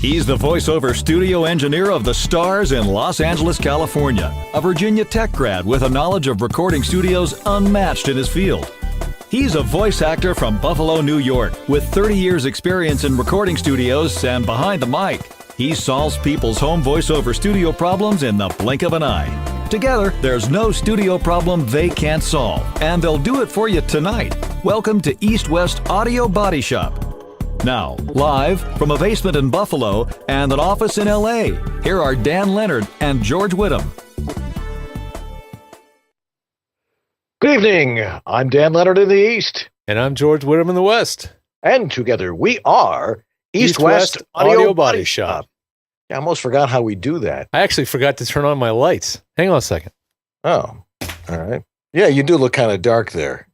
He's the voiceover studio engineer of the Stars in Los Angeles, California, a Virginia Tech grad with a knowledge of recording studios unmatched in his field. He's a voice actor from Buffalo, New York, with 30 years experience in recording studios and behind the mic. He solves people's home voiceover studio problems in the blink of an eye. Together, there's no studio problem they can't solve, and they'll do it for you tonight. Welcome to East West Audio Body Shop. Now, live from a basement in Buffalo and an office in LA, here are Dan Leonard and George Whittam. Good evening. I'm Dan Leonard in the East. And I'm George Whittam in the West. And together we are East West Audio Body Shop. I almost forgot how we do that. I actually forgot to turn on my lights. Hang on a second. Oh, all right. Yeah, you do look kind of dark there.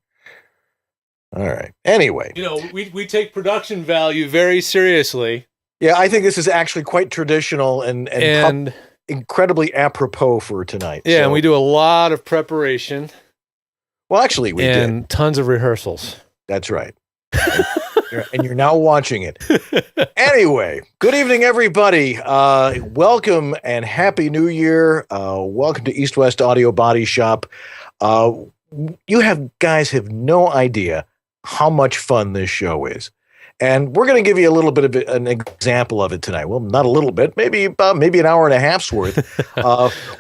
All right. Anyway. You know, we take production value very seriously. Yeah, I think this is actually quite traditional and incredibly apropos for tonight. Yeah, so. And we do a lot of preparation. Well, actually, we did. And tons of rehearsals. That's right. And you're now watching it. Anyway, good evening, everybody. Welcome and Happy New Year. Welcome to East West Audio Body Shop. You guys have no idea how much fun this show is. And we're going to give you a little bit of an example of it tonight. Well, not a little bit, maybe an hour and a half's worth.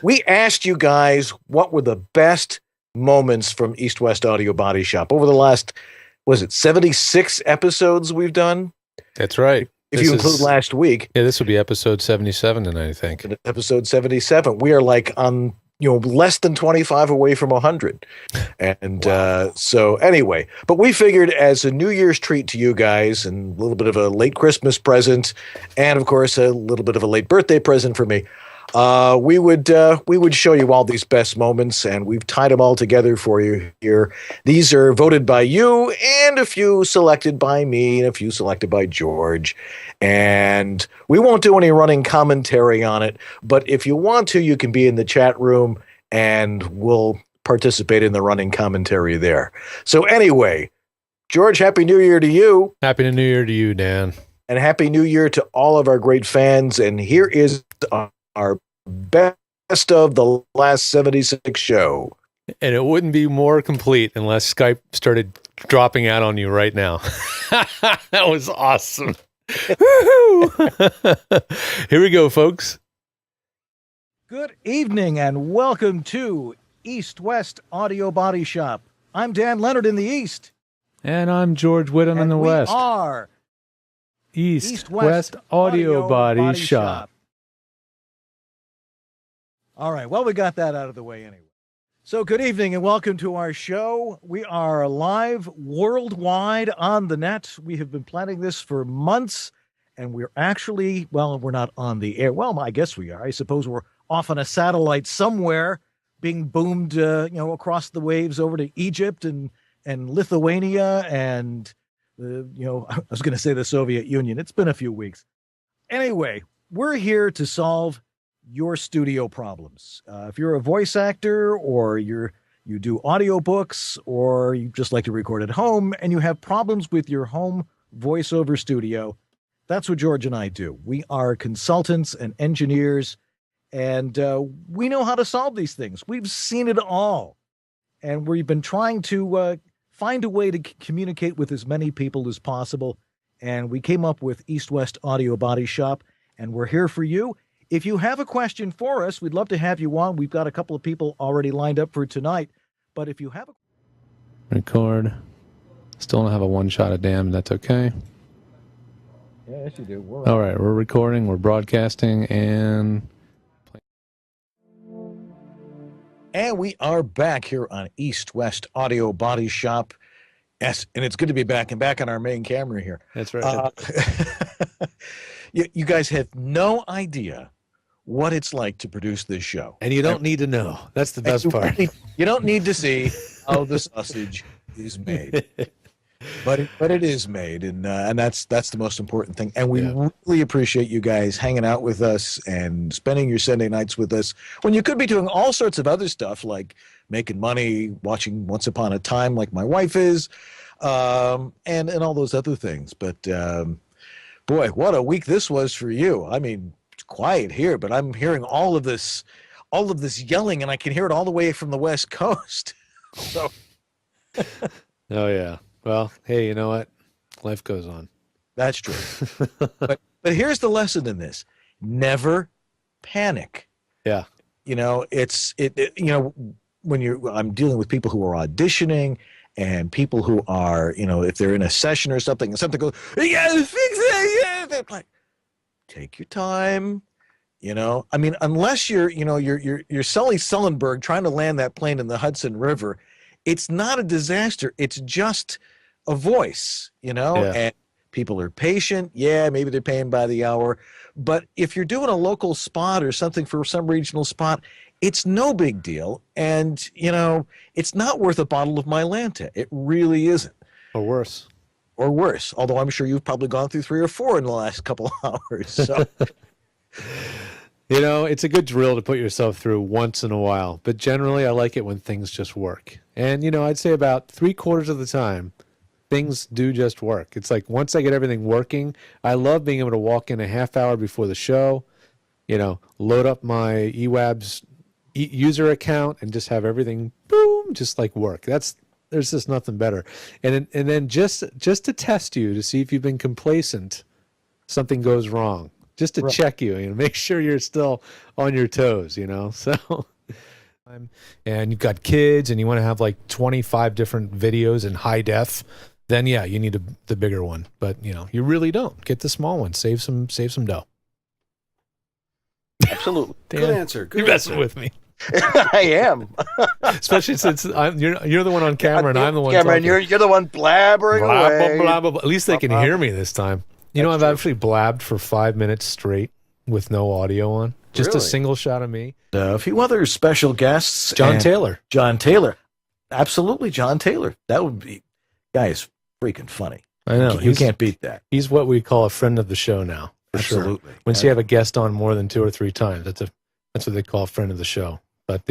We asked you guys what were the best moments from East West Audio Body Shop over the last, 76 episodes we've done? That's right. If you include last week. Yeah, this will be episode 77 tonight, I think. Episode 77. We are like on, less than 25 away from 100. And wow. So anyway, but we figured as a New Year's treat to you guys and a little bit of a late Christmas present and, of course, a little bit of a late birthday present for me, we would show you all these best moments, and we've tied them all together for you here. These are voted by you, and a few selected by me, and a few selected by George. And we won't do any running commentary on it, but if you want to, you can be in the chat room, and we'll participate in the running commentary there. So anyway, George, Happy New Year to you. Happy New Year to you, Dan. And Happy New Year to all of our great fans. And here is our best of the last 76 show. And it wouldn't be more complete unless Skype started dropping out on you right now. That was awesome. Here we go, folks. Good evening and welcome to East West Audio Body Shop. I'm Dan Leonard in the East. And I'm George Whittam in the West. We are East West Audio Body Shop. All right, well, we got that out of the way anyway. So good evening and welcome to our show. We are live worldwide on the net. We have been planning this for months, and we're actually, we're not on the air. Well, I guess we are. I suppose we're off on a satellite somewhere being boomed, across the waves over to Egypt and Lithuania and, I was going to say the Soviet Union. It's been a few weeks. Anyway, we're here to solve your studio problems. If you're a voice actor or you do audiobooks or you just like to record at home and you have problems with your home voiceover studio, that's what George and I do. We are consultants and engineers, and we know how to solve these things. We've seen it all, and we've been trying to find a way to communicate with as many people as possible, and we came up with East West Audio Body Shop, and we're here for you. If you have a question for us, we'd love to have you on. We've got a couple of people already lined up for tonight. But if you have a... Record. Still don't have a one-shot of Dan. That's okay. Yeah, yes, you do. All right, we're recording, we're broadcasting, and... And we are back here on East West Audio Body Shop. Yes, and it's good to be back on our main camera here. That's right. You guys have no idea what it's like to produce this show. And you don't need to know. That's the best part. You don't need to see how the sausage is made. But it is made, and that's the most important thing. And we really appreciate you guys hanging out with us and spending your Sunday nights with us when you could be doing all sorts of other stuff like making money, watching Once Upon a Time like my wife is, and all those other things. But Boy, what a week this was for you. I mean, it's quiet here, but I'm hearing all of this yelling, and I can hear it all the way from the West Coast. So, Oh yeah. Well, hey, you know what? Life goes on. that's true. But here's the lesson in this: never panic. Yeah. You know, when I'm dealing with people who are auditioning and people who are, if they're in a session or something, and something goes, you gotta fix it. Yeah. Like, take your time. I mean, unless you're Sully Sullenberg trying to land that plane in the Hudson River, it's not a disaster. It's just a voice, and people are patient. Yeah, maybe they're paying by the hour. But if you're doing a local spot or something for some regional spot, it's no big deal. And, it's not worth a bottle of Mylanta. It really isn't. Or worse. Or worse. Although I'm sure you've probably gone through 3 or 4 in the last couple of hours. So. It's a good drill to put yourself through once in a while. But generally, I like it when things just work. And, I'd say about 3/4 of the time, things do just work. It's like once I get everything working, I love being able to walk in a half hour before the show, load up my EWABS user account and just have everything, boom, just like work. There's just nothing better. And then just to test you to see if you've been complacent, something goes wrong. Just to check you and make sure you're still on your toes, So, and you've got kids and you want to have like 25 different videos in high def, then yeah, you need the bigger one. But you really don't. Get the small one. Save some dough. Absolutely. Dan, good answer. Good you're messing answer. with me. I am. Especially since you're the one on camera and I'm the one talking. You're the one blabbering away. Blah, blah, blah. At least they can hear me this time. I've actually blabbed for 5 minutes straight with no audio on. Just a single shot of me. A few other special guests. John Taylor. Absolutely, John Taylor. That would be, guys, freaking funny. I know. You can't beat that. He's what we call a friend of the show now. Absolutely. Sure. Once you have a guest on more than 2 or 3 times, that's what they call a friend of the show. But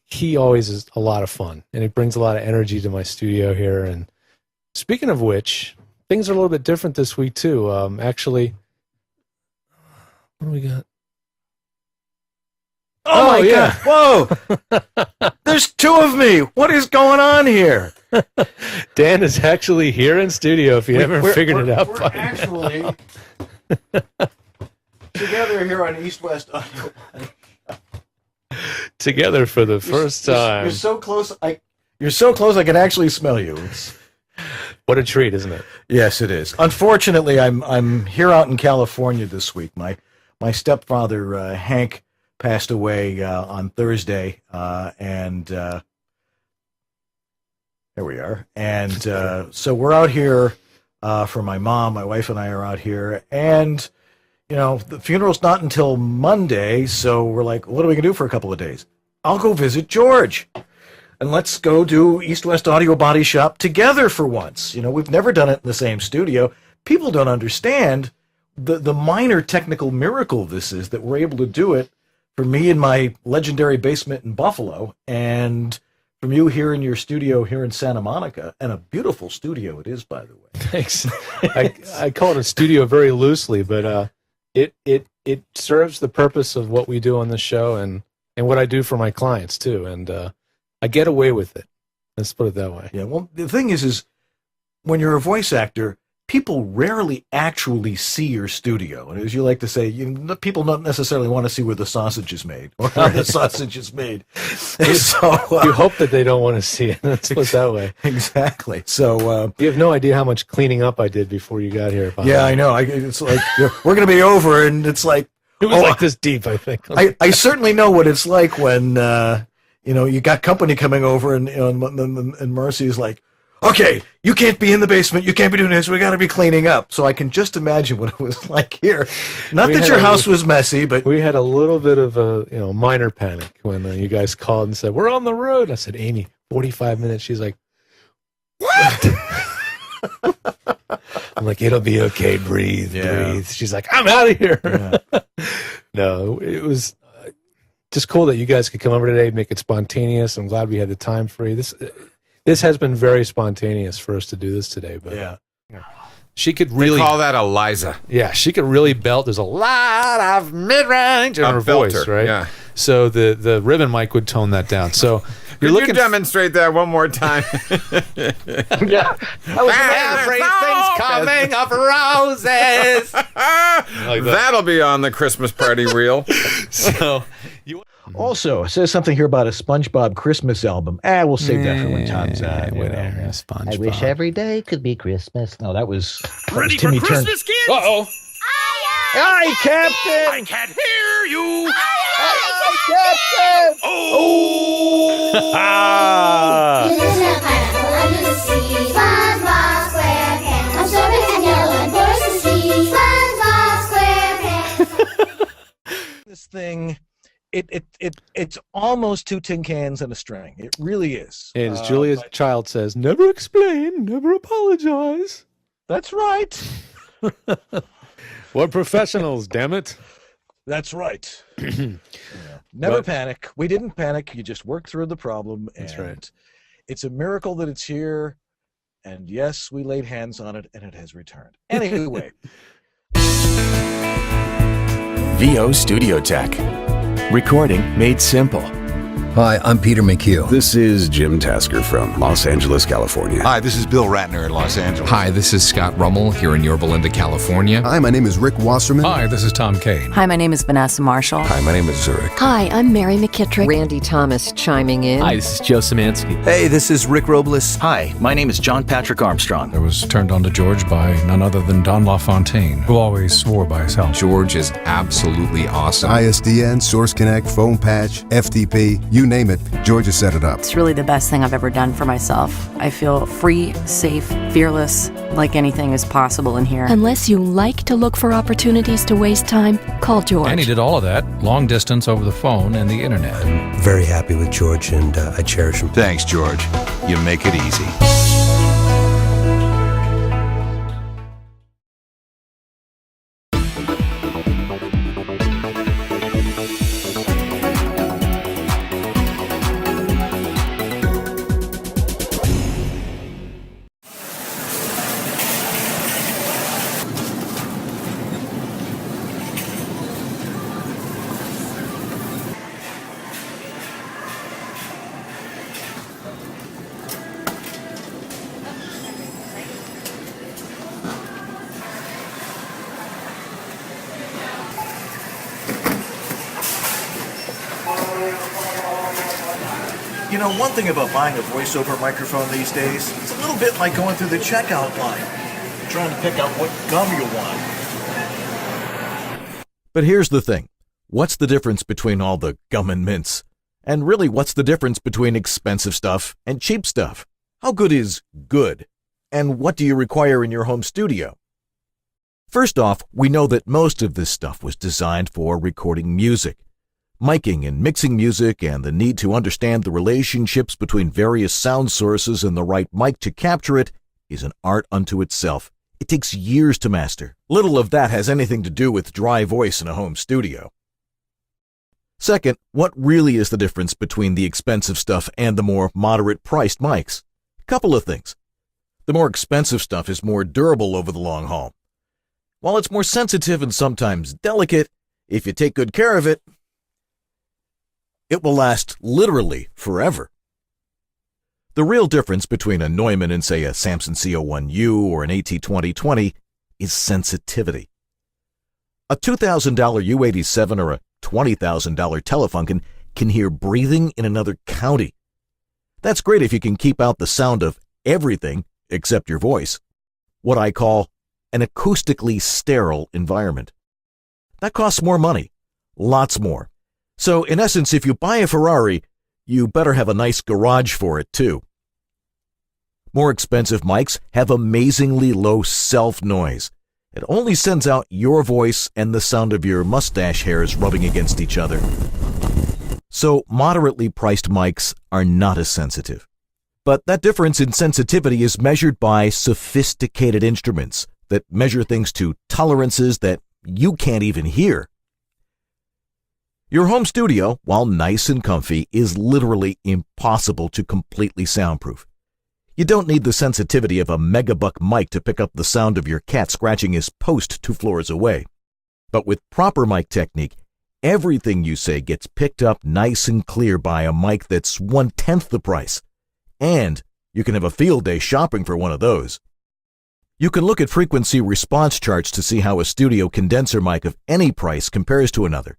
he always is a lot of fun, and it brings a lot of energy to my studio here. And speaking of which, things are a little bit different this week too. Actually, what do we got? Oh my God! Whoa! There's 2 of me. What is going on here? Dan is actually here in studio. If you haven't figured it out, we're by actually together here on East West Audio. Together for the first time. You're so close. You're so close. I can actually smell you. What a treat, isn't it? Yes, it is. Unfortunately, I'm here out in California this week. My stepfather Hank passed away on Thursday, and there we are. And so we're out here for my mom. My wife and I are out here, and the funeral's not until Monday. So we're like, what are we gonna do for a couple of days? I'll go visit George. And let's go do East West Audio Body Shop together for once. We've never done it in the same studio. People don't understand the minor technical miracle this is, that we're able to do it for me in my legendary basement in Buffalo, and from you here in your studio here in Santa Monica. And a beautiful studio it is, by the way. Thanks. I call it a studio very loosely, but it serves the purpose of what we do on the show and what I do for my clients too. And I get away with it. Let's put it that way. Yeah. Well, the thing is when you're a voice actor, people rarely actually see your studio. And as you like to say, people don't necessarily want to see where the sausage is made or how the sausage is made. So you hope that they don't want to see it. Let's put it that way. Exactly. So you have no idea how much cleaning up I did before you got here. Yeah, I know. It's like we're going to be over, and it's like it was like this deep. I think I certainly know what it's like when you got company coming over, and Mercy's like, okay, you can't be in the basement. You can't be doing this. We got to be cleaning up. So I can just imagine what it was like here. Not that your house was messy, but we had a little bit of a minor panic when you guys called and said, we're on the road. I said, Amy, 45 minutes. She's like, what? I'm like, it'll be okay. Breathe. She's like, I'm out of here. Yeah. No, it was just cool that you guys could come over today, make it spontaneous. I'm glad we had the time free. This has been very spontaneous for us to do this today, but She could They really call that Eliza. Yeah, she could really belt. There's a lot of mid-range in her voice, belter, right? yeah. So the ribbon mic would tone that down. So Could you demonstrate that one more time? Yeah. Everything's coming of roses. Like that. That'll be on the Christmas party reel. So you. Also, it says something here about a SpongeBob Christmas album. We'll save that for when Tom's Whatever, SpongeBob. I wish every day could be Christmas. No, that was Ready for Timmy Turner. Christmas, kids? Uh-oh. Aye, Captain! I can't hear you. Captain! Oh! There's a pineapple under the sea. SpongeBob SquarePants. I'm sorbet and yellow and Boris the sea. SpongeBob SquarePants. This thing, it's almost 2 tin cans and a string. It really is. And as Julia's child says, never explain, never apologize. That's right. We're professionals, damn it. That's right. Never But- panic. We didn't panic. You just work through the problem. That's and right. It's a miracle that it's here. And yes, we laid hands on it and it has returned. Anyway, VO Studio Tech. Recording made simple. Hi, I'm Peter McHugh. This is Jim Tasker from Los Angeles, California. Hi, this is Bill Ratner in Los Angeles. Hi, this is Scott Rummel here in Yorba Linda, California. Hi, my name is Rick Wasserman. Hi, this is Tom Kane. Hi, my name is Vanessa Marshall. Hi, my name is Zurich. Hi, I'm Mary McKittrick. Randy Thomas chiming in. Hi, this is Joe Szymanski. Hey, this is Rick Robles. Hi, my name is John Patrick Armstrong. I was turned on to George by none other than Don LaFontaine, who always swore by his health. George is absolutely awesome. ISDN, Source Connect, Phone Patch, FTP, you name it, George has set it up. It's really the best thing I've ever done for myself. I feel free, safe, fearless, like anything is possible in here. Unless you like to look for opportunities to waste time, call George. And he did all of that, long distance over the phone and the internet. I'm very happy with George, and I cherish him. Thanks, George. You make it easy. you know, one thing about buying a voiceover microphone these days, it's a little bit like going through the checkout line, trying to pick out what gum you want. But here's the thing. What's the difference between all the gum and mints? And really, what's the difference between expensive stuff and cheap stuff? How good is good? And what do you require in your home studio? First off, we know that most of this stuff was designed for recording music. Miking and mixing music and the need to understand the relationships between various sound sources and the right mic to capture it is an art unto itself. It takes years to master. Little of that has anything to do with dry voice in a home studio. Second, what really is the difference between the expensive stuff and the more moderate-priced mics? Couple of things. The more expensive stuff is more durable over the long haul. While it's more sensitive and sometimes delicate, if you take good care of it, it will last literally forever. The real difference between a Neumann and, say, a Samson CO1U or an AT2020 is sensitivity. A $2,000 U87 or a $20,000 Telefunken can hear breathing in another county. That's great if you can keep out the sound of everything except your voice, what I call an acoustically sterile environment. That costs more money, lots more. So, in essence, if you buy a Ferrari, you better have a nice garage for it, too. More expensive mics have amazingly low self-noise. It only sends out your voice and the sound of your mustache hairs rubbing against each other. So, moderately priced mics are not as sensitive. But that difference in sensitivity is measured by sophisticated instruments that measure things to tolerances that you can't even hear. Your home studio, while nice and comfy, is literally impossible to completely soundproof. You don't need the sensitivity of a megabuck mic to pick up the sound of your cat scratching his post 2 floors away. But with proper mic technique, everything you say gets picked up nice and clear by a mic that's 1/10 the price. And you can have a field day shopping for one of those. You can look at frequency response charts to see how a studio condenser mic of any price compares to another.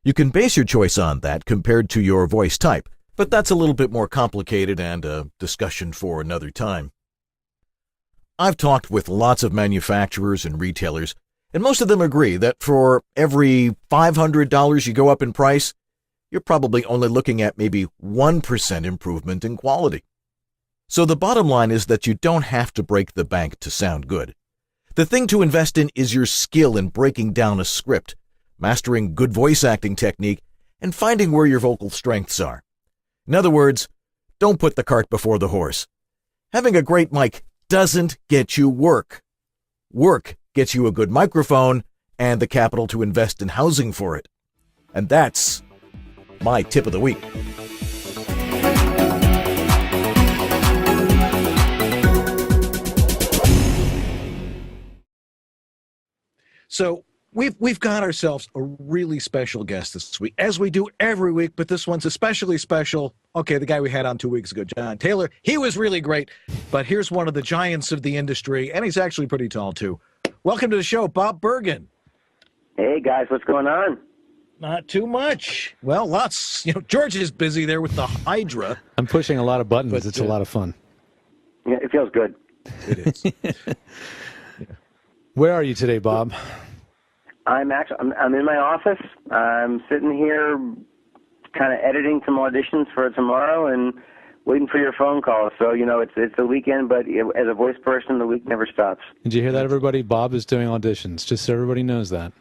You can base your choice on that compared to your voice type, but that's a little bit more complicated and a discussion for another time. I've talked with lots of manufacturers and retailers, and most of them agree that for every $500 you go up in price, you're probably only looking at maybe 1% improvement in quality. So the bottom line is that you don't have to break the bank to sound good. The thing to invest in is your skill in breaking down a script, mastering good voice acting technique, and finding where your vocal strengths are. In other words, don't put the cart before the horse. Having a great mic doesn't get you work. Work gets you a good microphone and the capital to invest in housing for it. And that's my tip of the week. So we've got ourselves a really special guest this week, as we do every week, but this one's especially special. Okay, the guy we had on 2 weeks ago, John Taylor, he was really great, but here's one of the giants of the industry, and he's actually pretty tall too. Welcome to the show, Bob Bergen. Hey guys, what's going on? Not too much. Well, lots. George is busy there with the Hydra. I'm pushing a lot of buttons. It's a lot of fun. Yeah, it feels good. It is. Where are you today, Bob? I'm in my office. I'm sitting here kind of editing some auditions for tomorrow and waiting for your phone call. So, it's the weekend, but as a voice person, the week never stops. Did you hear that, everybody? Bob is doing auditions, just so everybody knows that.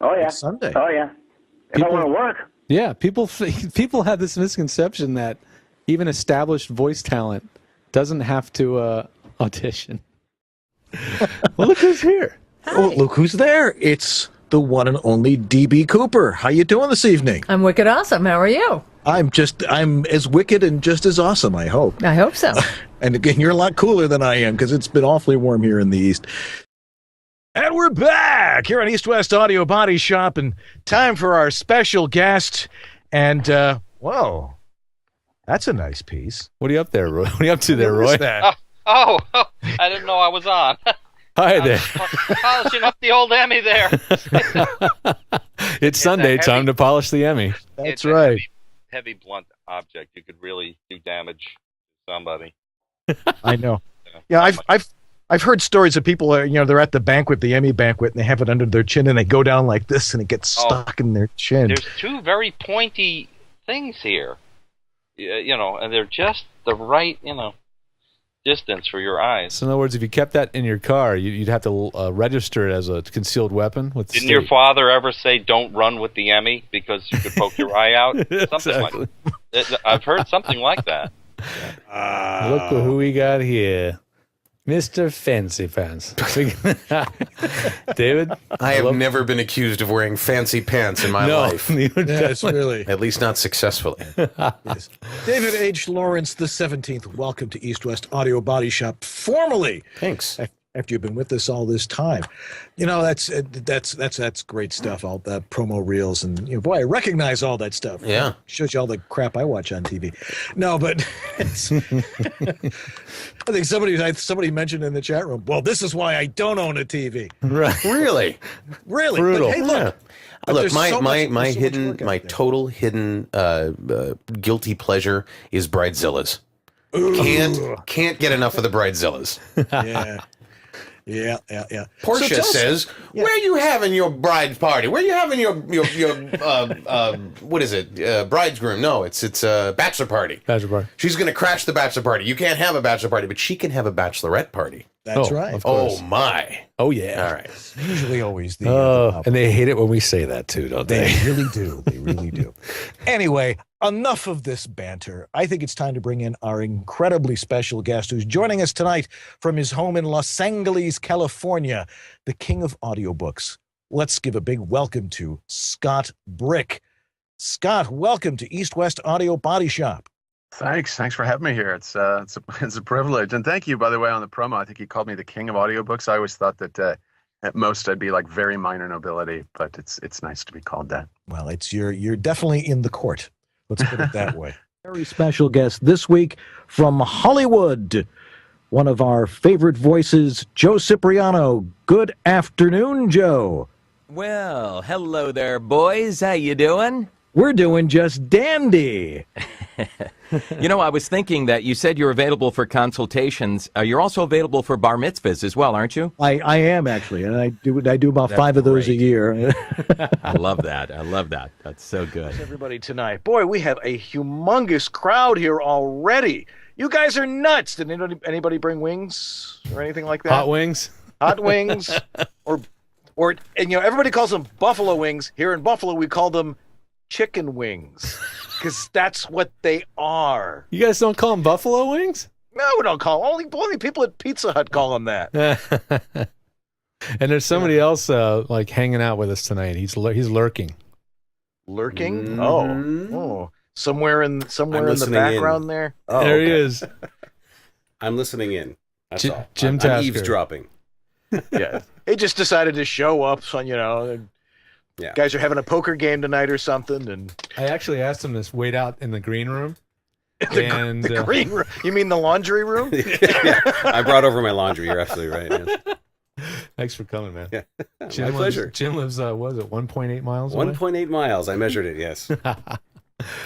Oh, yeah. It's Sunday. Oh, yeah. If I want to work. Yeah, people have this misconception that even established voice talent doesn't have to audition. Well, look who's here. Oh, look who's there. It's the one and only DB Cooper. How you doing this evening? I'm wicked awesome. How are you? I'm as wicked and just as awesome, I hope. I hope so. And again, you're a lot cooler than I am because it's been awfully warm here in the East. And we're back here on East West Audio Body Shop, and time for our special guest. And, whoa, that's a nice piece. What are you up there, Roy? What are you up to there, Roy? What is that? Oh, I didn't know I was on. Hi there. Polishing up the old Emmy there. It's Sunday, time to polish the Emmy. That's right. Heavy blunt object. You could really do damage to somebody. I know. Yeah, I've heard stories of people, they're at the banquet, the Emmy banquet, and they have it under their chin, and they go down like this, and it gets stuck in their chin. There's two very pointy things here, and they're just the right, distance for your eyes. So in other words, if you kept that in your car, you'd have to register it as a concealed weapon with the Didn't state. your father ever say, "Don't run with the Emmy because you could poke your eye out"? Something Exactly. like. I've heard something like that. Look who we got here. Mr. Fancy Pants. David? I have never been accused of wearing fancy pants in my life. Yes, really. At least not successfully. Yes. David H. Lawrence the 17th, welcome to East West Audio Body Shop formally. Thanks. After you've been with us all this time. That's great stuff, all that promo reels, and boy, I recognize all that stuff. Yeah. Shows you all the crap I watch on TV. No, but it's, I think somebody mentioned in the chat room, well, this is why I don't own a TV. Right. Really? Really? Brutal. But, hey, look. Yeah. Look, my total hidden guilty pleasure is Bridezillas. Can't get enough of the Bridezillas. Yeah. Portia says, "Where are you having your bride party? Where are you having your what is it? Bridegroom? No, it's a bachelor party. Bachelor party. She's going to crash the bachelor party. You can't have a bachelor party, but she can have a bachelorette party. That's right. Oh my. Oh yeah. All right. Usually always the and they hate it when we say that too, don't they? They really do. They really do. Anyway, enough of this banter. I think it's time to bring in our incredibly special guest who's joining us tonight from his home in Los Angeles, California, the king of audiobooks. Let's give a big welcome to Scott Brick. Scott, welcome to East West Audio Body Shop. Thanks for having me here. It's a privilege, and thank you, by the way, on the promo. I think you called me the king of audiobooks. I always thought that at most I'd be like very minor nobility, but it's nice to be called that. Well, you're definitely in the court. Let's put it that way. Very special guest this week from Hollywood, one of our favorite voices, Joe Cipriano. Good afternoon, Joe. Well, hello there, boys. How you doing? We're doing just dandy. You know, I was thinking that you said you're available for consultations. You're also available for bar mitzvahs as well, aren't you? I am actually, and I do about That's 5 of those great. a year. I love that. That's so good. Everybody tonight. Boy, we have a humongous crowd here already. You guys are nuts. Did anybody bring wings or anything like that? Hot wings? Hot wings. or and everybody calls them buffalo wings. Here in Buffalo, we call them chicken wings because that's what they are. You guys don't call them buffalo wings? No, we don't call them. Only people at Pizza Hut call them that. And there's somebody else like hanging out with us tonight. He's lurking. Lurking? Mm-hmm. Oh, somewhere in the background there. Oh, there he is. I'm listening in. That's all. Jim I'm Tasker. eavesdropping. Yeah, he just decided to show up. So guys are having a poker game tonight or something, and I actually asked him to wait out in the green room. The green room? You mean the laundry room? Yeah, I brought over my laundry. You're absolutely right. Yes. Thanks for coming, man. Yeah, Jim my pleasure. Jim lives, what is it, 1.8 miles away? 1.8 miles. I measured it. Yes.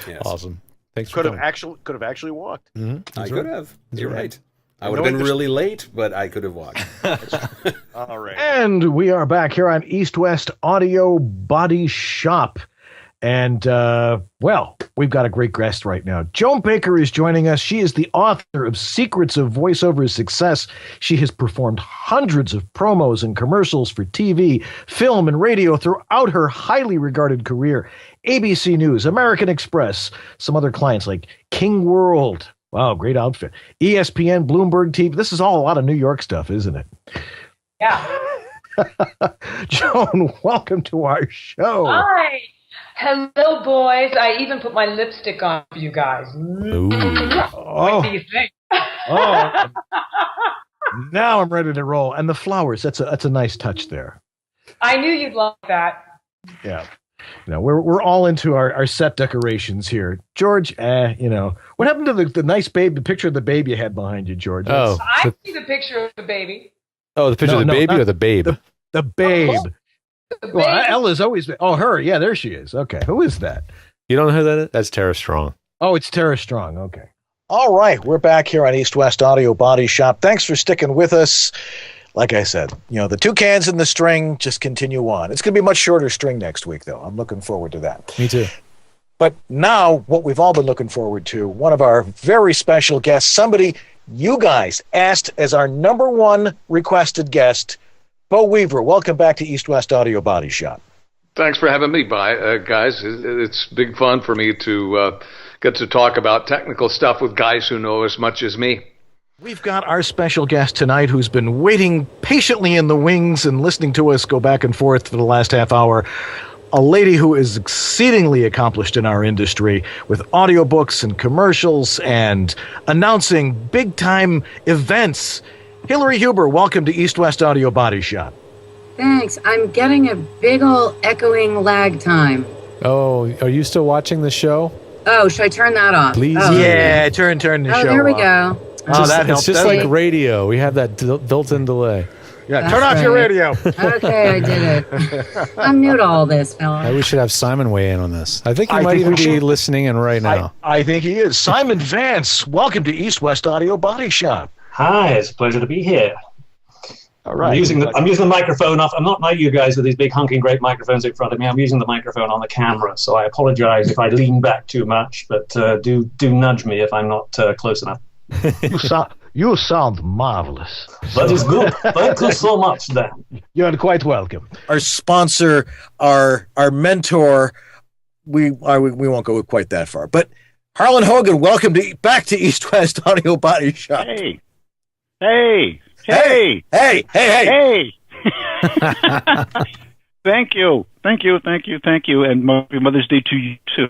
Yes. Awesome. Thanks for coming. Could have actually walked. Mm-hmm. I could have. You're right. I would have been really late, but I could have walked. All right. And we are back here on East West Audio Body Shop. And, we've got a great guest right now. Joan Baker is joining us. She is the author of Secrets of Voiceover Success. She has performed hundreds of promos and commercials for TV, film, and radio throughout her highly regarded career. ABC News, American Express, some other clients like King World. Wow, great outfit. ESPN, Bloomberg TV. This is all a lot of New York stuff, isn't it? Yeah. Joan, welcome to our show. Hi. Hello, boys. I even put my lipstick on for you guys. What do you think? Oh. Now I'm ready to roll. And the flowers, that's a nice touch there. I knew you'd like that. Yeah. We're all into our set decorations here. George, what happened to the nice babe, the picture of the babe you had behind you, George? Oh. I see the picture of the baby. Oh, the picture of the baby or the babe? The babe. The Well, baby. Ella's always been. Oh, her. Yeah, there she is. Okay. Who is that? You don't know who that is? That's Tara Strong. Oh, it's Tara Strong. Okay. All right. We're back here on East West Audio Body Shop. Thanks for sticking with us. Like I said, the 2 cans and the string just continue on. It's going to be a much shorter string next week, though. I'm looking forward to that. Me too. But now, what we've all been looking forward to, one of our very special guests, somebody you guys asked as our number 1 requested guest, Beau Weaver. Welcome back to East West Audio Body Shop. Thanks for having me, guys. It's big fun for me to get to talk about technical stuff with guys who know as much as me. We've got our special guest tonight who's been waiting patiently in the wings and listening to us go back and forth for the last half hour. A lady who is exceedingly accomplished in our industry with audiobooks and commercials and announcing big-time events. Hillary Huber, welcome to East West Audio Body Shop. Thanks. I'm getting a big ol' echoing lag time. Oh, are you still watching the show? Oh, should I turn that off? Please. Oh. Yeah, turn the show there we off. go. That helps. It's just like radio. We have that built-in delay. Yeah, turn off your radio. Okay, I did it. I'm new to all this, fella. We should have Simon weigh in on this. I think he might even be listening in right now. I think he is. Simon Vance, welcome to East West Audio Body Shop. Hi, it's a pleasure to be here. All right. I'm using the microphone off. I'm not like you guys with these big honking great microphones in front of me. I'm using the microphone on the camera, so I apologize if I lean back too much, but do nudge me if I'm not close enough. You sound marvelous. That is good. Thank you so much, then. You're quite welcome. Our sponsor, our mentor, we won't go quite that far, but Harlan Hogan, welcome back to East West Audio Body Shop. Hey. Thank you. And happy Mother's Day to you, too.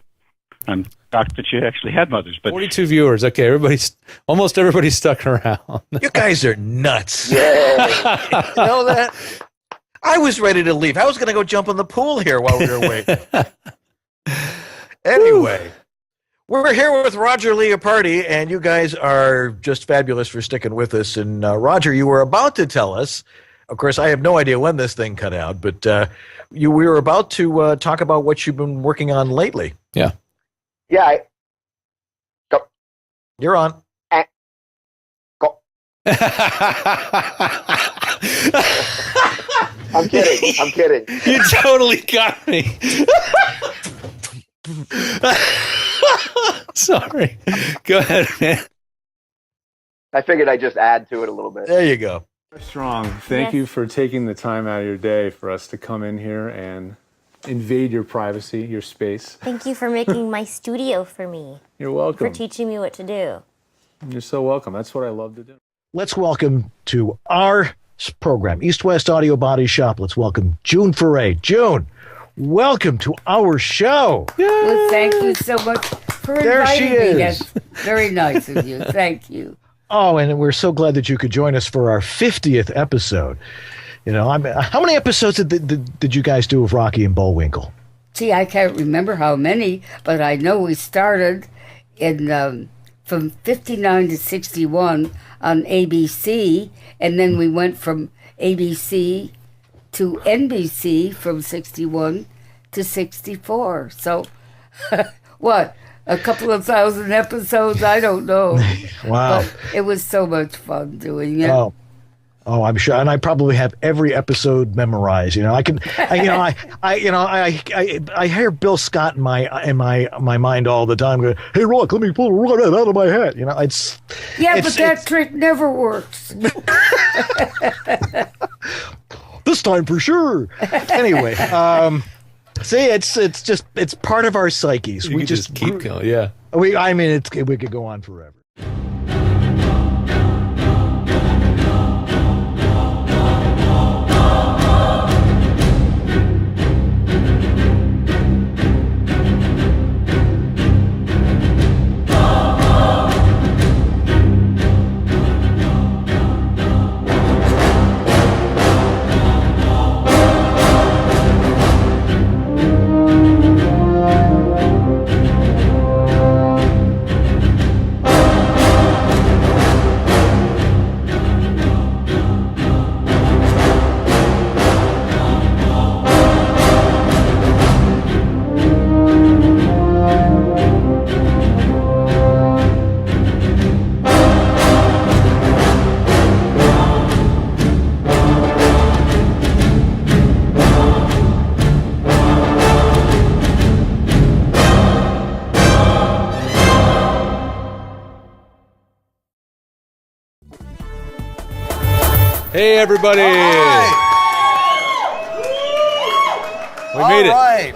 I'm shocked that you actually had mothers. But 42 viewers. Okay, almost everybody's stuck around. You guys are nuts. Yeah. You know that? I was ready to leave. I was going to go jump in the pool here while we were waiting. Anyway, we're here with Roger Leopardi, and you guys are just fabulous for sticking with us. And Roger, you were about to tell us, of course, I have no idea when this thing cut out, but we were about to talk about what you've been working on lately. Yeah. Yeah. Go. You're on. Go. I'm kidding. You totally got me. Sorry. Go ahead, man. I figured I'd just add to it a little bit. There you go. Strong. Thank you for taking the time out of your day for us to come in here and invade your privacy, your space. Thank you for making my studio for me. You're welcome. For teaching me what to do. You're so welcome. That's what I love to do. Let's welcome to our program, East West Audio Body Shop. Let's welcome June Foray. June, welcome to our show. Well, thank you so much for inviting me. That's very nice of you. Thank you. Oh, and we're so glad that you could join us for our 50th episode. You know, how many episodes did you guys do of Rocky and Bullwinkle? See, I can't remember how many, but I know we started in from 59 to 61 on ABC, and then we went from ABC to NBC from 61 to 64. So, what? A couple of thousand episodes? I don't know. Wow. But it was so much fun doing it. Oh, I'm sure, and I probably have every episode memorized. You know, I hear Bill Scott in my mind all the time. Going, hey, Rock, let me pull that out of my hat. You know, but that trick never works. This time for sure. Anyway, see, it's part of our psyches. We just keep going. Yeah. We could go on forever. Hey, everybody! Right. We made it. All right.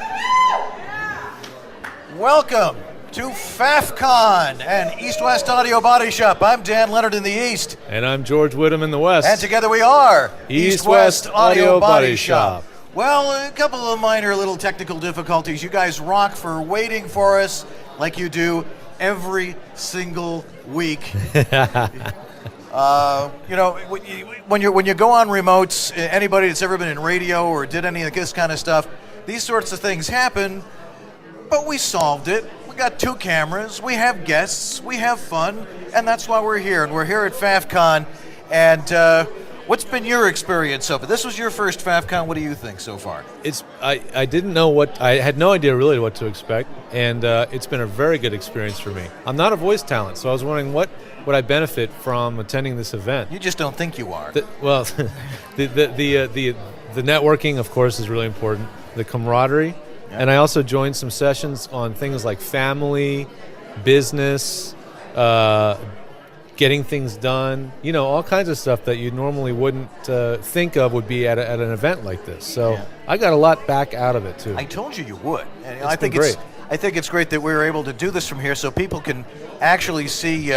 Welcome to FAFCon and East West Audio Body Shop. I'm Dan Leonard in the East. And I'm George Whittam in the West. And together we are East West Audio Body Shop. Well, a couple of minor little technical difficulties. You guys rock for waiting for us like you do every single week. You know, when you go on remotes, anybody that's ever been in radio or did any of this kind of stuff, these sorts of things happen, but we solved it. We got 2 cameras, we have guests, we have fun, and that's why we're here. And we're here at FAFCon. And what's been your experience so far? This was your first FAFCon. What do you think so far? I didn't know I had no idea really what to expect, and it's been a very good experience for me. I'm not a voice talent, so I was wondering what would I benefit from attending this event. You just don't think you are. The networking, of course, is really important. The camaraderie, and I also joined some sessions on things like family, business, getting things done. You know, all kinds of stuff that you normally wouldn't think of would be at an event like this. So I got a lot back out of it too. I told you would. And I think great. I think it's great that we were able to do this from here so people can actually see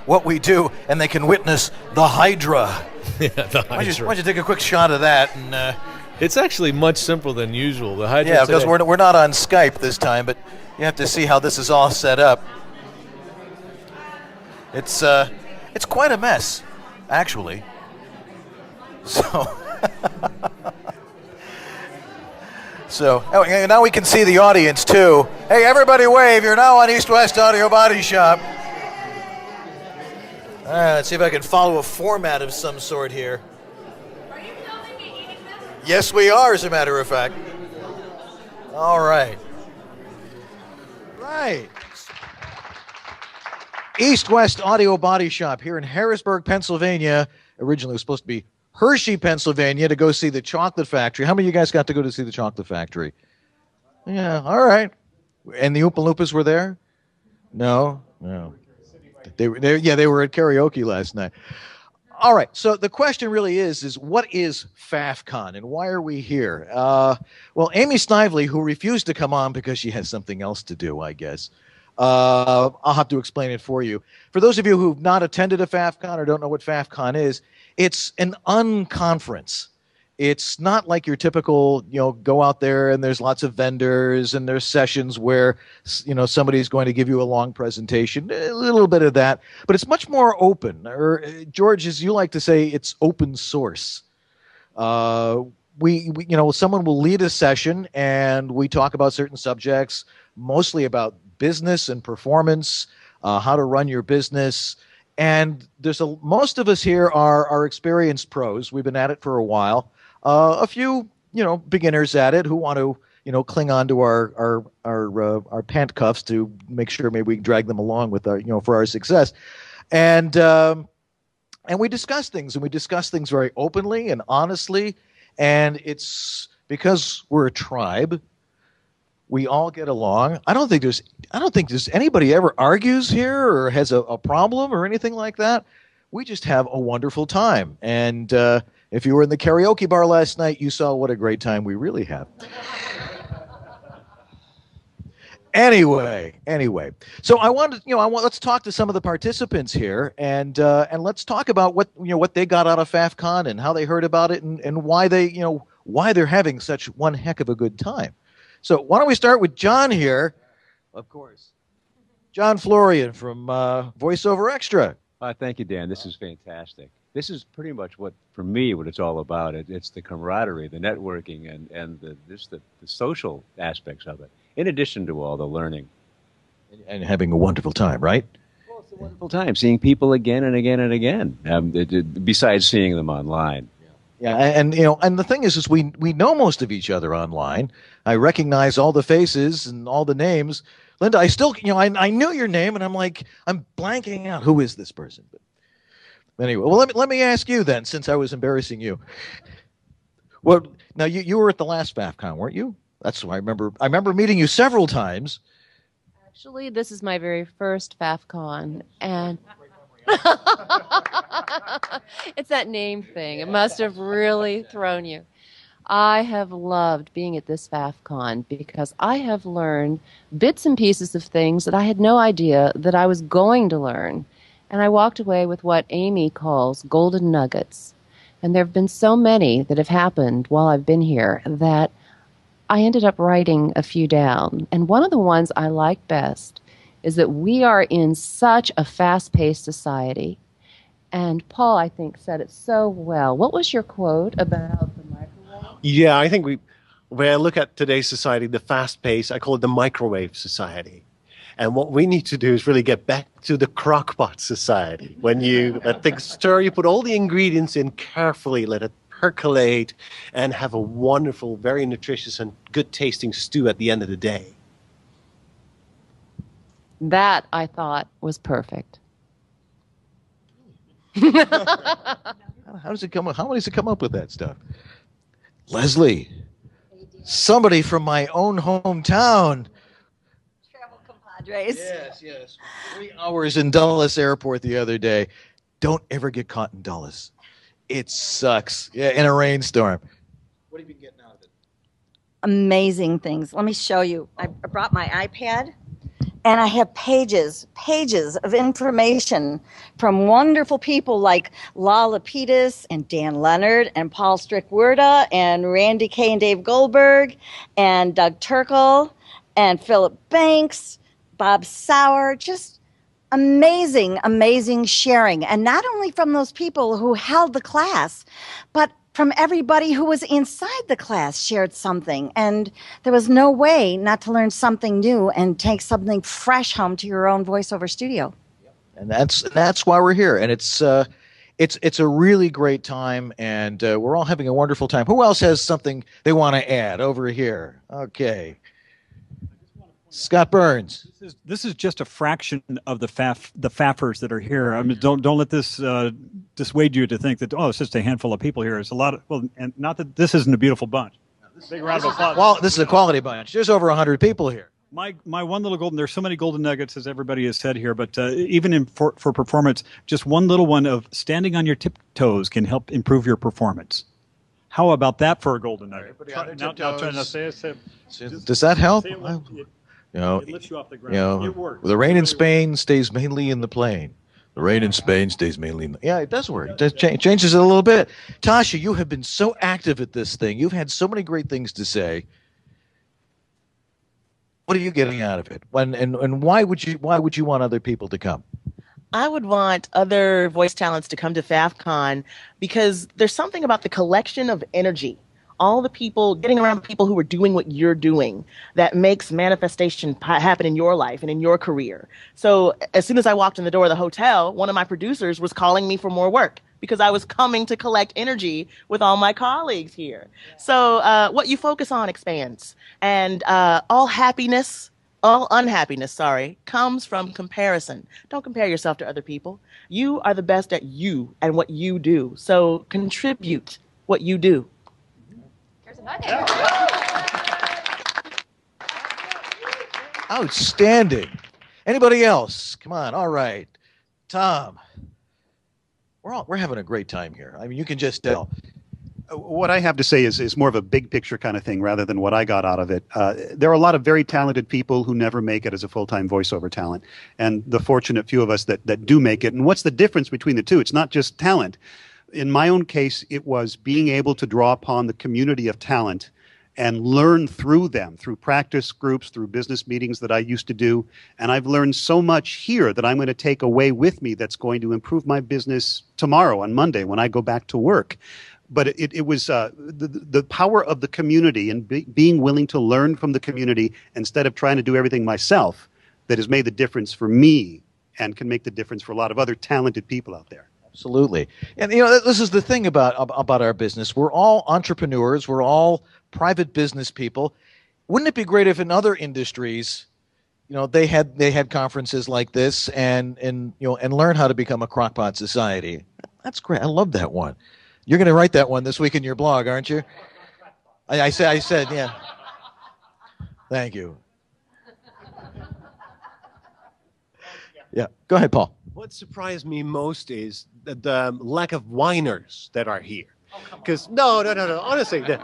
what we do and they can witness the Hydra. Yeah, the Hydra. Why don't you take a quick shot of that? And it's actually much simpler than usual. The Hydra. Yeah, because we're not on Skype this time, but You have to see how this is all set up. It's quite a mess, actually. So, and now we can see the audience too. Hey, everybody wave. You're now on East West Audio Body Shop. All right, let's see if I can follow a format of some sort here. Are you filming me eating this? Yes, we are, as a matter of fact. All right. Right. East West Audio Body Shop here in Harrisburg, Pennsylvania. Originally it was supposed to be Hershey, Pennsylvania, to go see the Chocolate Factory. How many of you guys got to go to see the Chocolate Factory? Yeah, all right. And the Oompa Loompas were there? No. They were at karaoke last night. All right, so the question really is what is FAFCon and why are we here? Well, Amy Snively, who refused to come on because she has something else to do, I guess. I'll have to explain it for you. For those of you who've not attended a FAFCon or don't know what FAFCon is, it's an unconference. It's not like your typical, go out there and there's lots of vendors and there's sessions where, somebody's going to give you a long presentation, a little bit of that, but it's much more open. Or, George, as you like to say, it's open source. Someone will lead a session and we talk about certain subjects, mostly about business and performance, how to run your business. And most of us here are experienced pros. We've been at it for a while. A few, beginners at it who want to, cling on to our pant cuffs to make sure maybe we can drag them along with our, for our success. And we discuss things, and we discuss things very openly and honestly. And it's because we're a tribe. We all get along. I don't think there's anybody ever argues here or has a problem or anything like that. We just have a wonderful time. And if you were in the karaoke bar last night, you saw what a great time we really have. Anyway. So let's talk to some of the participants here, and let's talk about what they got out of FAFCon and how they heard about it and why they're having such one heck of a good time. So why don't we start with John here, of course. John Florian from Voice Over Xtra. Thank you, Dan. This is fantastic. This is pretty much what it's all about. It's the camaraderie, the networking, and the social aspects of it, in addition to all the learning. And having a wonderful time, right? Well, it's a wonderful time, seeing people again and again and again, besides seeing them online. Yeah, and the thing is we know most of each other online. I recognize all the faces and all the names. Linda, I still, I knew your name, and I'm blanking out. Who is this person? But anyway, well, let me ask you then, since I was embarrassing you. Well, now you were at the last FAFCon, weren't you? That's what I remember. I remember meeting you several times. Actually, this is my very first FAFCon, and it's that name thing. It must have really thrown you. I have loved being at this FAFCon because I have learned bits and pieces of things that I had no idea that I was going to learn. And I walked away with what Amy calls golden nuggets. And there have been so many that have happened while I've been here that I ended up writing a few down. And one of the ones I like best is that we are in such a fast-paced society. And Paul, I think, said it so well. What was your quote about the microwave? Yeah, I think when I look at today's society, the fast pace, I call it the microwave society. And what we need to do is really get back to the crockpot society. When you let things stir, you put all the ingredients in carefully, let it percolate, and have a wonderful, very nutritious and good tasting stew at the end of the day. That, I thought, was perfect. How does it come up with that stuff? Leslie, somebody from my own hometown. Travel compadres. Yes. 3 hours in Dulles Airport the other day. Don't ever get caught in Dulles. It sucks. Yeah, in a rainstorm. What have you been getting out of it? Amazing things. Let me show you. I brought my iPad. And I have pages of information from wonderful people like Lala Lapidus and Dan Leonard and Paul Strickwerda and Randy Kay and Dave Goldberg and Doug Turkle and Philip Banks, Bob Sauer, just amazing, amazing sharing. And not only from those people who held the class, but from everybody who was inside the class shared something. And there was no way not to learn something new and take something fresh home to your own voiceover studio. And that's why we're here. And it's a really great time, and we're all having a wonderful time. Who else has something they want to add over here? Okay. Scott Burns. This is just a fraction of the faffers that are here. I mean, don't let this dissuade you to think that, oh, it's just a handful of people here. It's a lot of, well, and not that this isn't a beautiful bunch. Big round of applause. Well, this is a quality bunch. There's over 100 people here. My one little golden, there's so many golden nuggets, as everybody has said here, but even for performance, just one little one of standing on your tiptoes can help improve your performance. How about that for a golden nugget? Does that help? It lifts you off the ground. It works. The rain in Spain stays mainly in the plain. The rain in Spain stays mainly in the... Yeah, it does work. It changes it a little bit. Tasha, you have been so active at this thing. You've had so many great things to say. What are you getting out of it? And why would you want other people to come? I would want other voice talents to come to FAFCon because there's something about the collection of energy. All the people, getting around people who are doing what you're doing, that makes manifestation happen in your life and in your career. So as soon as I walked in the door of the hotel, one of my producers was calling me for more work because I was coming to collect energy with all my colleagues here. So what you focus on expands. And all unhappiness, comes from comparison. Don't compare yourself to other people. You are the best at you and what you do. So contribute what you do. Outstanding. Anybody else? Come on. All right. Tom. We're having a great time here. I mean, you can just tell. What I have to say is more of a big picture kind of thing rather than what I got out of it. There are a lot of very talented people who never make it as a full-time voiceover talent, and the fortunate few of us that do make it. And what's the difference between the two? It's not just talent. In my own case, it was being able to draw upon the community of talent and learn through them, through practice groups, through business meetings that I used to do. And I've learned so much here that I'm going to take away with me that's going to improve my business tomorrow on Monday when I go back to work. But it was the power of the community and being willing to learn from the community instead of trying to do everything myself that has made the difference for me and can make the difference for a lot of other talented people out there. Absolutely. And, this is the thing about our business. We're all entrepreneurs. We're all private business people. Wouldn't it be great if in other industries, they had conferences like this and learn how to become a crockpot society? That's great. I love that one. You're going to write that one this week in your blog, aren't you? I said, yeah. Thank you. Yeah. Go ahead, Paul. What surprised me most is the lack of whiners that are here. Because no. Honestly, the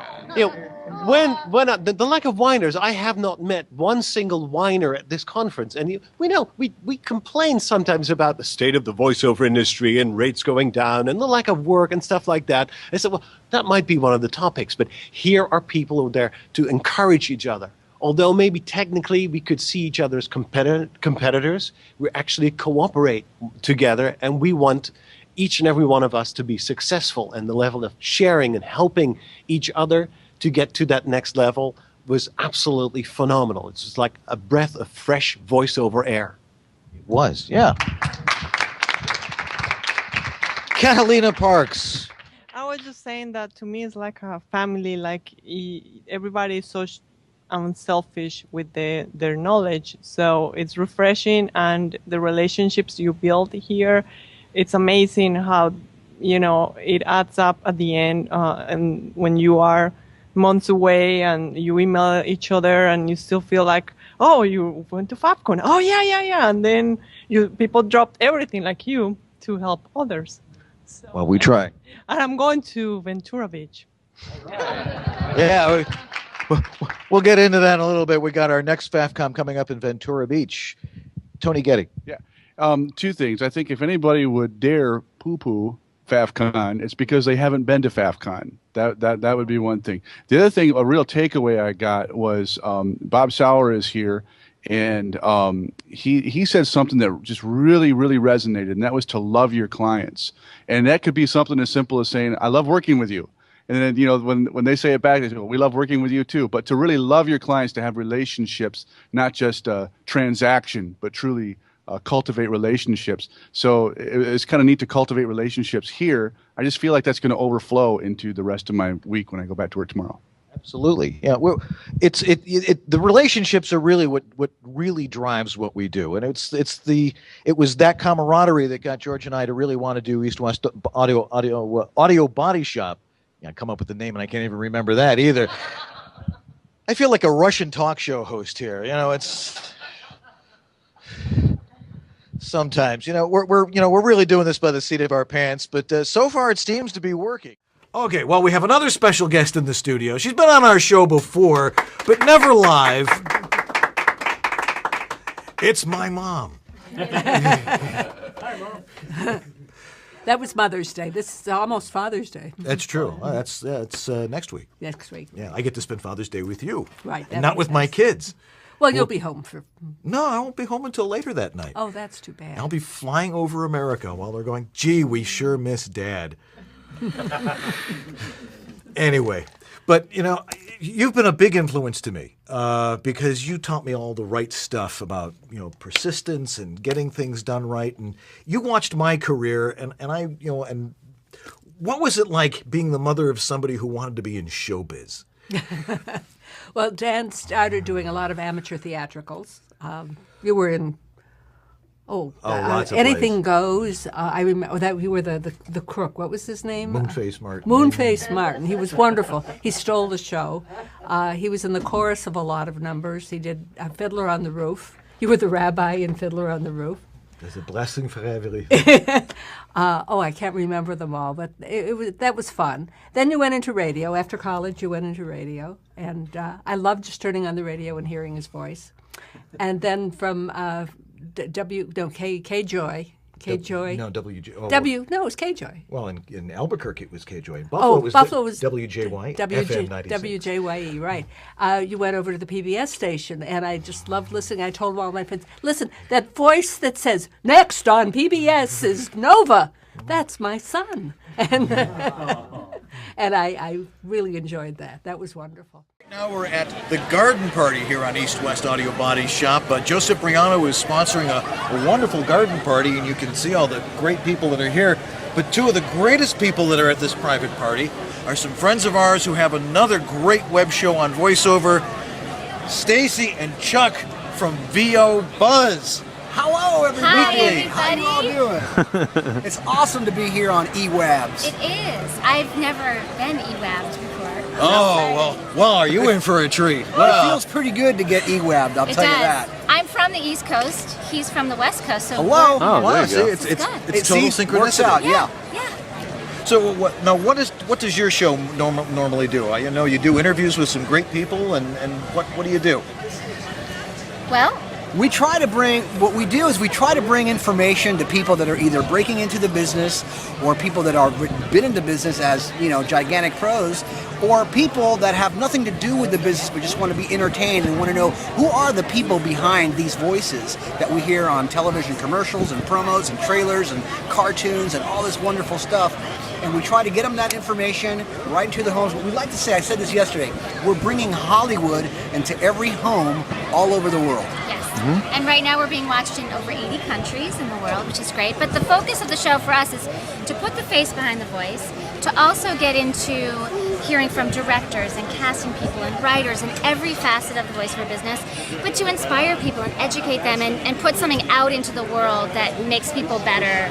lack of whiners, I have not met one single whiner at this conference. And we complain sometimes about the state of the voiceover industry and rates going down and the lack of work and stuff like that. I said, well, that might be one of the topics, but here are people who are there to encourage each other. Although maybe technically we could see each other as competitors, we actually cooperate together, and we want each and every one of us to be successful. And the level of sharing and helping each other to get to that next level was absolutely phenomenal. It's just like a breath of fresh voiceover air. It was, yeah. Catalina Parks. I was just saying that to me it's like a family, like everybody is so unselfish with their knowledge. So it's refreshing, and the relationships you build here, it's amazing how, it adds up at the end. And when you are months away and you email each other and you still feel like, oh, you went to FabCon. Oh, yeah. And then people dropped everything like you to help others. So, well, we try. And I'm going to Ventura Beach. Yeah, we'll get into that in a little bit. We got our next FAFCOM coming up in Ventura Beach. Tony Getty. Yeah. Two things. I think if anybody would dare poo-poo FAFCon, it's because they haven't been to FAFCon. That would be one thing. The other thing, a real takeaway I got was Bob Sauer is here, and he said something that just really, really resonated, and that was to love your clients. And that could be something as simple as saying, I love working with you. And then, you know, when they say it back, they say, well, we love working with you too. But to really love your clients, to have relationships, not just a transaction, but truly cultivate relationships. So it's kind of neat to cultivate relationships here. I just feel like that's going to overflow into the rest of my week when I go back to work tomorrow. Absolutely, yeah. Well, the relationships are really what really drives what we do, and it was that camaraderie that got George and I to really want to do East West Audio Body Shop. Yeah, I come up with the name and I can't even remember that either. I feel like a Russian talk show host here. You know, it's sometimes, you know, we're really doing this by the seat of our pants, but so far it seems to be working. Okay, well, we have another special guest in the studio. She's been on our show before, but never live. It's my mom. Hi, Mom. That was Mother's Day. This is almost Father's Day. That's true. That's next week. Next week. Yeah, I get to spend Father's Day with you. Right. And not with my kids. Well, you'll be home for... No, I won't be home until later that night. Oh, that's too bad. I'll be flying over America while they're going, gee, we sure miss Dad. Anyway, but, you know, you've been a big influence to me because you taught me all the right stuff about, you know, persistence and getting things done right. And you watched my career, and I, you know, and what was it like being the mother of somebody who wanted to be in showbiz? Well, Dan started doing a lot of amateur theatricals. You were in... lots of Anything plays. Goes. I remember that you were the crook. What was his name? Moonface Martin. Moonface Martin. He was wonderful. He stole the show. He was in the chorus of a lot of numbers. He did Fiddler on the Roof. You were the rabbi in Fiddler on the Roof. There's a blessing for everything. I can't remember them all, but that was fun. Then you went into radio. After college, you went into radio, and I loved just turning on the radio and hearing his voice. And then from K-Joy. K-Joy. No, WJ. Oh, No, it was K-Joy. Well, in Albuquerque it was K-Joy. Buffalo was WJY. FM 96. WJYE, right. You went over to the PBS station, and I just loved listening. I told all my friends, listen, that voice that says, next on PBS is Nova. That's my son. And, and I really enjoyed that. That was wonderful. Now we're at the garden party here on East West Audio Body Shop. Joe Cipriano is sponsoring a wonderful garden party, and you can see all the great people that are here. But two of the greatest people that are at this private party are some friends of ours who have another great web show on VoiceOver, Stacy and Chuck from VO Buzz. Hello, everybody. Hi, everybody. How you all doing? It's awesome to be here on EWABS. It is. I've never been EWABS before. Oh, well, are you in for a treat? Well, it feels pretty good to get EWAB'd, I'll tell you that. I'm from the East Coast. He's from the West Coast. So hello. Wow, see, it's total synchronicity. Works out, yeah. So what does your show normally do? I know you do interviews with some great people, and what do you do? Well, we try to bring information to people that are either breaking into the business, or people that are been in the business as, you know, gigantic pros, or people that have nothing to do with the business but just want to be entertained and want to know who are the people behind these voices that we hear on television commercials and promos and trailers and cartoons and all this wonderful stuff. And we try to get them that information right into the homes. But we like to say, I said this yesterday, we're bringing Hollywood into every home all over the world. Yes. And right now we're being watched in over 80 countries in the world, which is great. But the focus of the show for us is to put the face behind the voice, to also get into hearing from directors and casting people and writers in every facet of the voiceover business, but to inspire people and educate them and put something out into the world that makes people better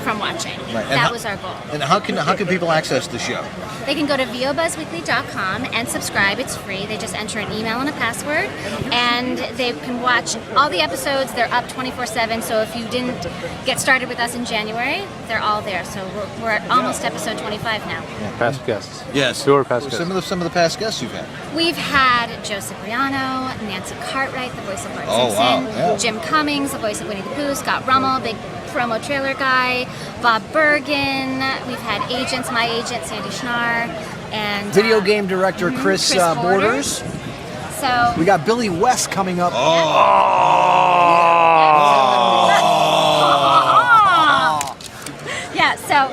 from watching. Right. That was our goal. And how can people access the show? They can go to vobuzzweekly.com and subscribe. It's free. They just enter an email and a password, and they can watch all the episodes. They're up 24/7, so if you didn't get started with us in January, they're all there. So we're at almost episode 25 now. Past guests. Yes. Who your past guests? Some of the past guests you've had. We've had Joe Cipriano, Nancy Cartwright, the voice of Bart Oh, Simpson, wow, yeah. Jim Cummings, the voice of Winnie the Pooh, Scott Rummel, big promo trailer guy, Bob Bergen. We've had agents, my agent, Sandy Schnarr, and Video game director Chris Borders. So We got Billy West coming up. yeah, so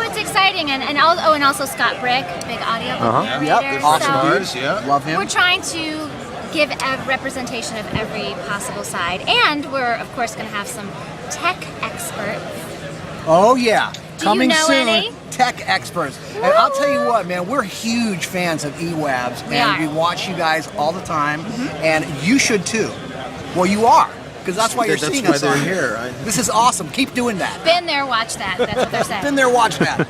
it's exciting, and also Scott Brick, big audio creator. Yep, awesome So dude. Love him. we're trying to give a representation of every possible side, and we're of course going to have some tech experts. Oh yeah, Do coming you know soon. any? Tech experts, and I'll tell you what, man, we're huge fans of EWABS, and we watch you guys all the time, and you should too. Well, you are, because that's why you're seeing us on here. This is awesome. Keep doing that. Been there, watch that. That's what they're saying. Been there, watch that.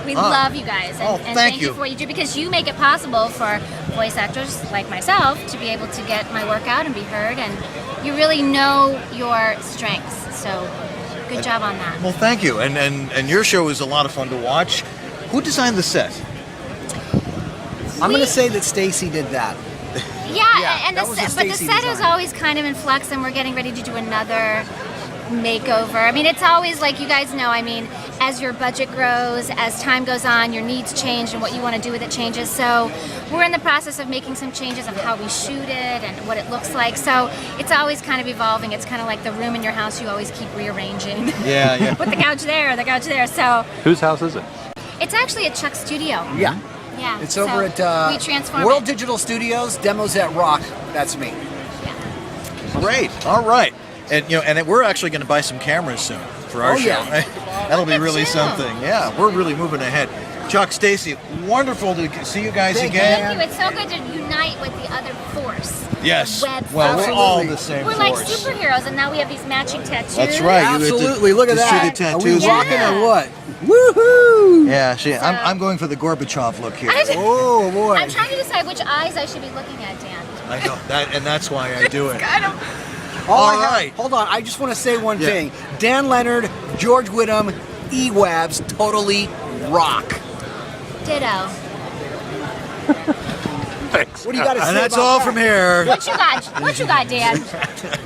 We love you guys, and thank you for what you do, because you make it possible for voice actors like myself to be able to get my work out and be heard, and you really know your strengths. So good job on that. Well, thank you. And your show is a lot of fun to watch. Who designed the set? I'm going to say that Stacy did that. Yeah, and that the was a set, but the Stacy set is design. always kind of in flux, and we're getting ready to do another makeover. I mean, it's always like, you guys know, I mean, as your budget grows, as time goes on, your needs change and what you want to do with it changes. So we're in the process of making some changes of how we shoot it and what it looks like. So it's always kind of evolving. It's kind of like the room in your house you always keep rearranging. Yeah. Put the couch there, the couch there. So Whose house is it? it's actually at Chuck's studio. Yeah. Yeah. It's so over at we transform World it. Digital Studios, Demos at Rock. That's me. Great. All right. And we're actually going to buy some cameras soon for our Oh, show. yeah. That'll be really something. Yeah, we're really moving ahead. Chuck, Stacy, wonderful to see you guys again. Thank you. It's so good to unite with the other force. Yes. Web Well, force. we're all the same We're like force. superheroes, and now we have these matching tattoos. That's right. Absolutely. Look at that. The Are we tattoos. rocking or what? Woohoo! Yeah, I'm going for the Gorbachev look here. Oh boy. I'm trying to decide which eyes I should be looking at, Dan. I know that, and that's why I do it. All right. Hold on. I just want to say one thing. Dan Leonard, George Whittam, EWABS, totally rock. Ditto. Thanks. What do you got to say And that's about all that? from here. What you got? What you got, Dan?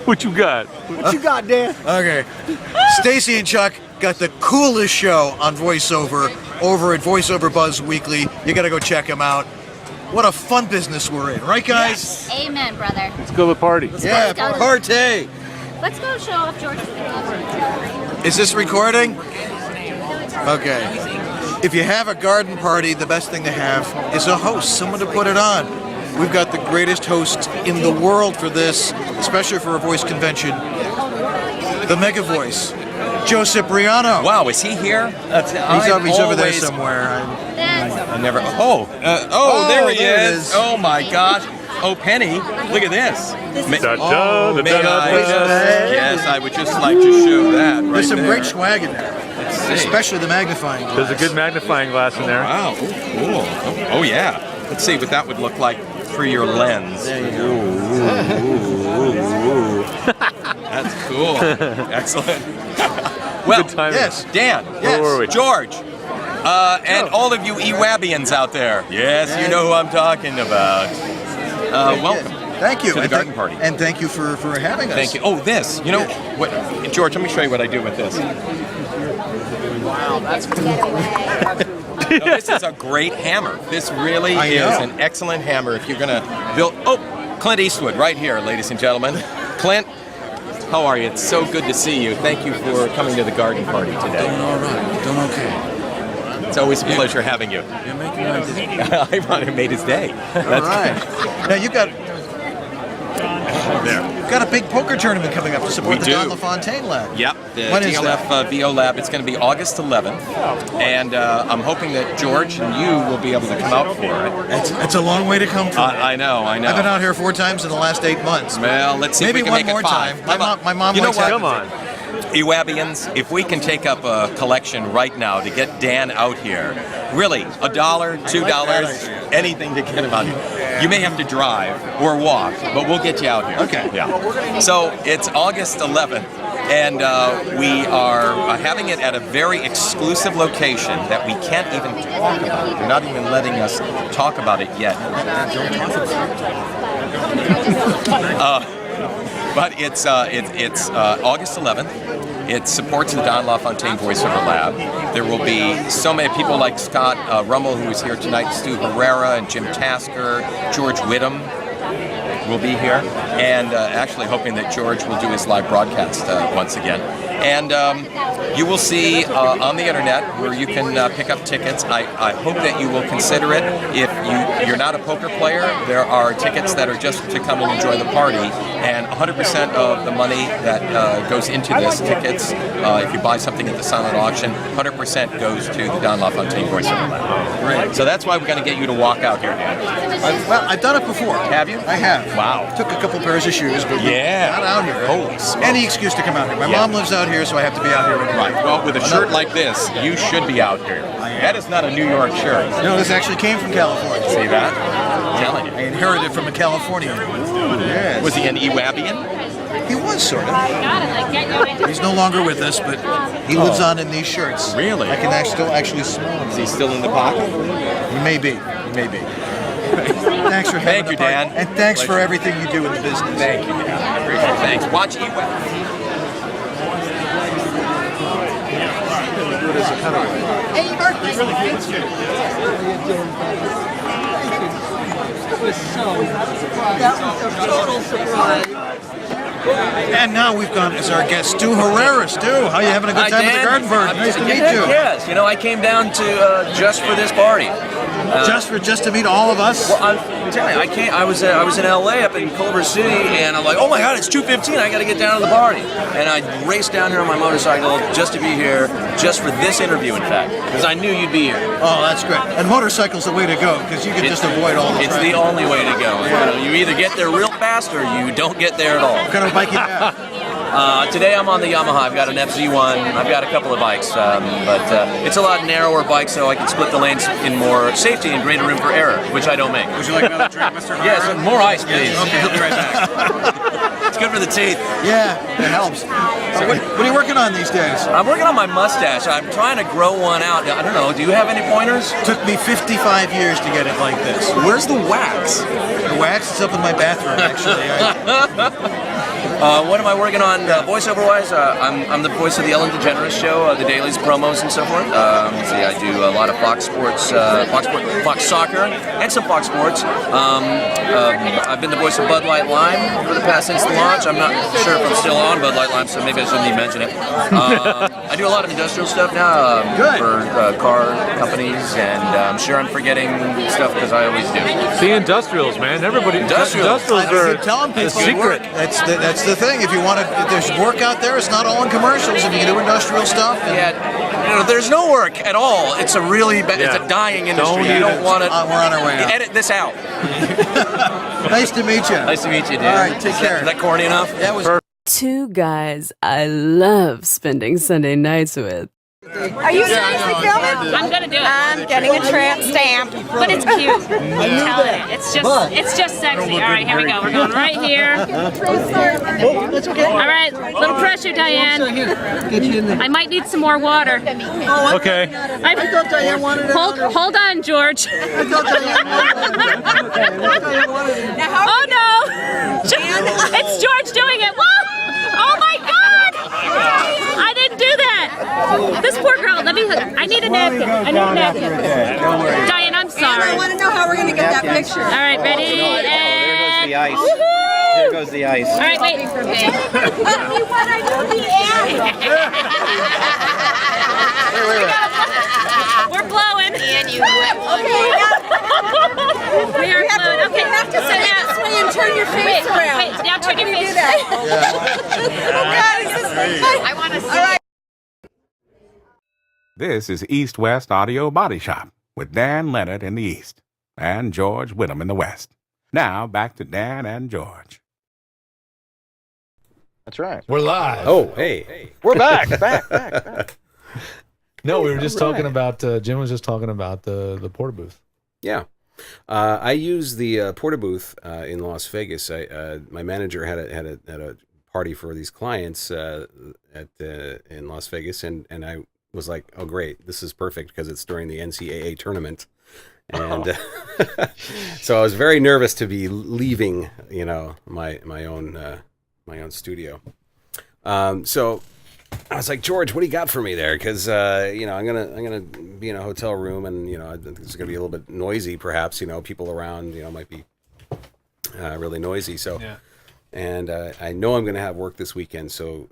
What you got? What you got, Dan? Okay. Stacy and Chuck got the coolest show on VoiceOver over at VoiceOver Buzz Weekly. You got to go check them out. What a fun business we're in, right, guys? Amen, brother. Let's go to the party. Yeah, go. party. Let's go show off George's video. Is this recording? Okay. If you have a garden party, the best thing to have is a host, someone to put it on. We've got the greatest host in the world for this, especially for a voice convention. The Mega Voice, Joe Cipriano. Wow, is he here? He's over there somewhere. I never. There he is. Oh my gosh. Oh, Penny, look at this. May I yes, I would just like to show that. Right There's some there. great swag in there, especially the magnifying glass. There's a good magnifying glass in there. Wow, cool. Oh yeah. Let's see what that would look like through your lens. There you go. That's cool. Excellent. Well, yes, Dan. Yes, Where were we? George. And all of you EWABians out there. Yes, you know who I'm talking about. Welcome. Thank you. To the garden party. And thank you for having us. Thank you. Oh, this. You know what, George? Let me show you what I do with this. Wow, that's cool. No, this is a great hammer. This really is an excellent hammer. If you're gonna build, Clint Eastwood, right here, ladies and gentlemen. Clint, how are you? It's so good to see you. Thank you for coming to the garden party today. Doing all right. Doing okay. It's always a pleasure having you. You're making my day. I made his day. All right. Now you got a big poker tournament coming up to support the Don LaFontaine Lab. Yep, the When is DLF VO Lab. It's going to be August 11th, and I'm hoping that George and you will be able to come out for it. It's a long way to come from. I know. I've been out here 4 times in the last 8 months. Well, let's see Maybe if we can one make more it 5. time. My mom You know likes what? having Come on. EWABians, if we can take up a collection right now to get Dan out here, really, $1, $2, anything to get him out here. You may have to drive or walk, but we'll get you out here. Okay. Yeah. So it's August 11th, and we are having it at a very exclusive location that we can't even talk about. They're not even letting us talk about it yet. But it's August 11th. It supports the Don LaFontaine Voiceover Lab. There will be so many people like Scott Rummel, who is here tonight, Stu Herrera and Jim Tasker, George Whittam will be here, and actually hoping that George will do his live broadcast once again. And you will see on the internet where you can pick up tickets. I hope that you will consider it. If you're not a poker player, there are tickets that are just to come and enjoy the party. And 100% of the money that goes into this tickets, if you buy something at the silent auction, 100% goes to the Don LaFontaine Voiceover Lab. Great. So that's why we're going to get you to walk out here, Dan. I've done it before. Have you? I have. Wow. Took a couple pairs of shoes, but yeah, not out here. Holy smokes. Any excuse to come out here. My mom lives out here, so I have to be out here anyway. Right. Well, with a shirt like this, you should be out here. That is not a New York shirt. No, this actually came from California. See that? I'm telling you. I inherited from a Californian. Yes. Was he an EWABian? He was, sort of. He's no longer with us, but he lives on in these shirts. Really? I can still actually smell him. Is he still in the pocket? He may be. He may be. Thanks for having Thank you, the party. Dan. And thanks for everything you do in the business. Thank you, Dan. Appreciate it. Thanks. Watch EWABS. Hey, birthday! That was a total surprise. And now we've got as our guest Stu Herrera. Stu, how you having a good time at the Garden Party? Nice to meet you. Yes, I came down to just for this party. Just to meet all of us. Well, I'm telling you, I was in LA up in Culver City, and I'm like, oh my God, it's 2:15. I got to get down to the party, and I raced down here on my motorcycle just to be here, just for this interview, in fact, because I knew you'd be here. Oh, that's great. And motorcycle's the way to go because you can just avoid all the It's traffic. the only way to go. You either get there real fast or you don't get there at all. What kind of bike you have? Today I'm on the Yamaha. I've got an FZ1. I've got a couple of bikes, but it's a lot narrower bike, so I can split the lanes in more safety and greater room for error, which I don't make. Would you like another drink, Mr. Herrera? Yes, more ice, please. Okay, he'll be right back. It's good for the teeth. Yeah, it helps. What are you working on these days? I'm working on my mustache. I'm trying to grow one out. I don't know. Do you have any pointers? Took me 55 years to get it like this. Where's the wax? The wax is up in my bathroom, actually. What am I working on voiceover-wise? I'm the voice of the Ellen DeGeneres show, the dailies, promos, and so forth. Let's see, I do a lot of Fox Sports, Fox Soccer, and some Fox Sports. I've been the voice of Bud Light Lime for the past since the launch. I'm not sure if I'm still on Bud Light Lime, so maybe I shouldn't even mention it. I do a lot of industrial stuff now for car companies, and I'm sure I'm forgetting stuff because I always do. The industrials, man. Everybody. Industrials are telling people the secret. That's the thing. If you want to, if there's work out there, it's not all in commercials. If you can do industrial stuff. Yeah, there's no work at all. It's a really it's a dying industry. You don't want to. We're on our way out. Edit this out. Nice to meet you. Nice to meet you, dude. All right, take care. Is that corny enough? That was. Two guys I love spending Sunday nights with. Are you seriously filming? I'm gonna do it. I'm getting a tramp stamp. But it's cute. I'm telling you. It's just sexy. All right, here we go. We're going right here. That's okay. All right, little pressure, Diane. I might need some more water. Okay. I thought Diane wanted it. Hold on, George. I thought Diane wanted it. Oh no! It's George doing it. Whoa! Oh my God! I didn't do that. This poor girl. I need a napkin. I need a napkin. Diane, I'm sorry. I want to know how we're going to get that picture. All right, ready? And There goes the ice. woohoo! There goes the ice. All right, wait. What I do the We're blowing. And you We are blowing. Okay, you have to sit this way and turn your face around. Wait, now turn your face. Oh God, is this I want to see. All right. This is East West Audio Body Shop with Dan Leonard in the East and George Whittam in the West. Now back to Dan and George. That's right. We're live. Oh, hey. We're back. back. No, we were just talking about, Jim was just talking about the porta booth. Yeah. I use the Porta booth in Las Vegas. My manager had a party for these clients in Las Vegas, and I was like, oh great, this is perfect because it's during the NCAA tournament, and so I was very nervous to be leaving, my own studio. So I was like, George, what do you got for me there? Because I'm gonna be in a hotel room, and I think it's gonna be a little bit noisy, perhaps. People around, might be really noisy. So, yeah. And I know I'm gonna have work this weekend, so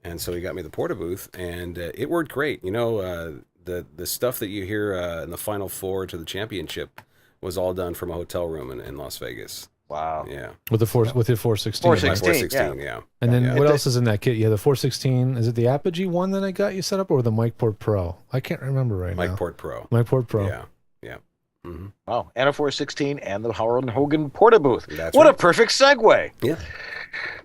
and so he got me the Porta booth, and it worked great. The stuff that you hear in the Final Four to the championship was all done from a hotel room in Las Vegas. Wow. Yeah. With the 416. 416, yeah. And then what else is in that kit? Yeah, the 416. Is it the Apogee one that I got you set up, or the MicPort Pro? I can't remember right now. MicPort Pro. MicPort Pro. Yeah. Yeah. Mm-hmm. Wow. And a 416 and the Harlan Hogan Porta booth. That's what right. a perfect segue. Yeah.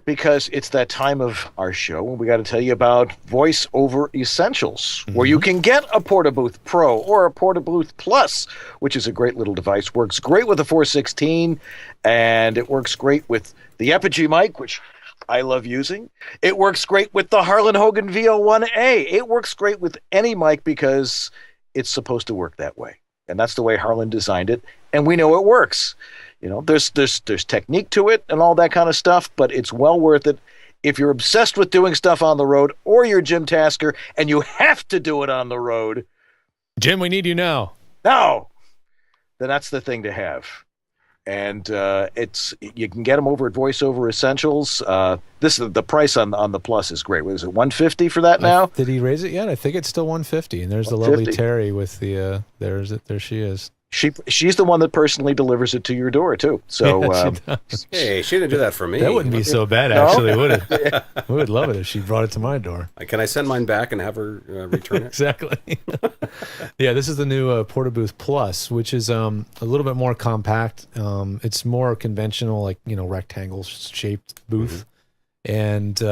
Because it's that time of our show when we got to tell you about Voice Over Essentials, where you can get a Porta Booth Pro or a Porta Booth Plus, which is a great little device. Works great with the 416, and it works great with the Epigee mic, which I love using. It works great with the Harlan Hogan VO1A. It works great with any mic because it's supposed to work that way. And that's the way Harlan designed it, and we know it works. There's technique to it and all that kind of stuff, but it's well worth it if you're obsessed with doing stuff on the road, or you're Jim Tasker and you have to do it on the road. Jim, we need you now. No, then that's the thing to have. And you can get them over at Voice Over Essentials. This is the price on the Plus is great. What is it, $150 for that now? Did he raise it yet? I think it's still $150. And there's the lovely Terry with the there she is. She's the one that personally delivers it to your door too. So yeah, she does. Hey, she didn't do that for me. That wouldn't be so bad, actually, would it? We would love it if she brought it to my door. Can I send mine back and have her return it? Exactly. Yeah, this is the new Porta Booth Plus, which is a little bit more compact. It's more conventional, like rectangle shaped booth, and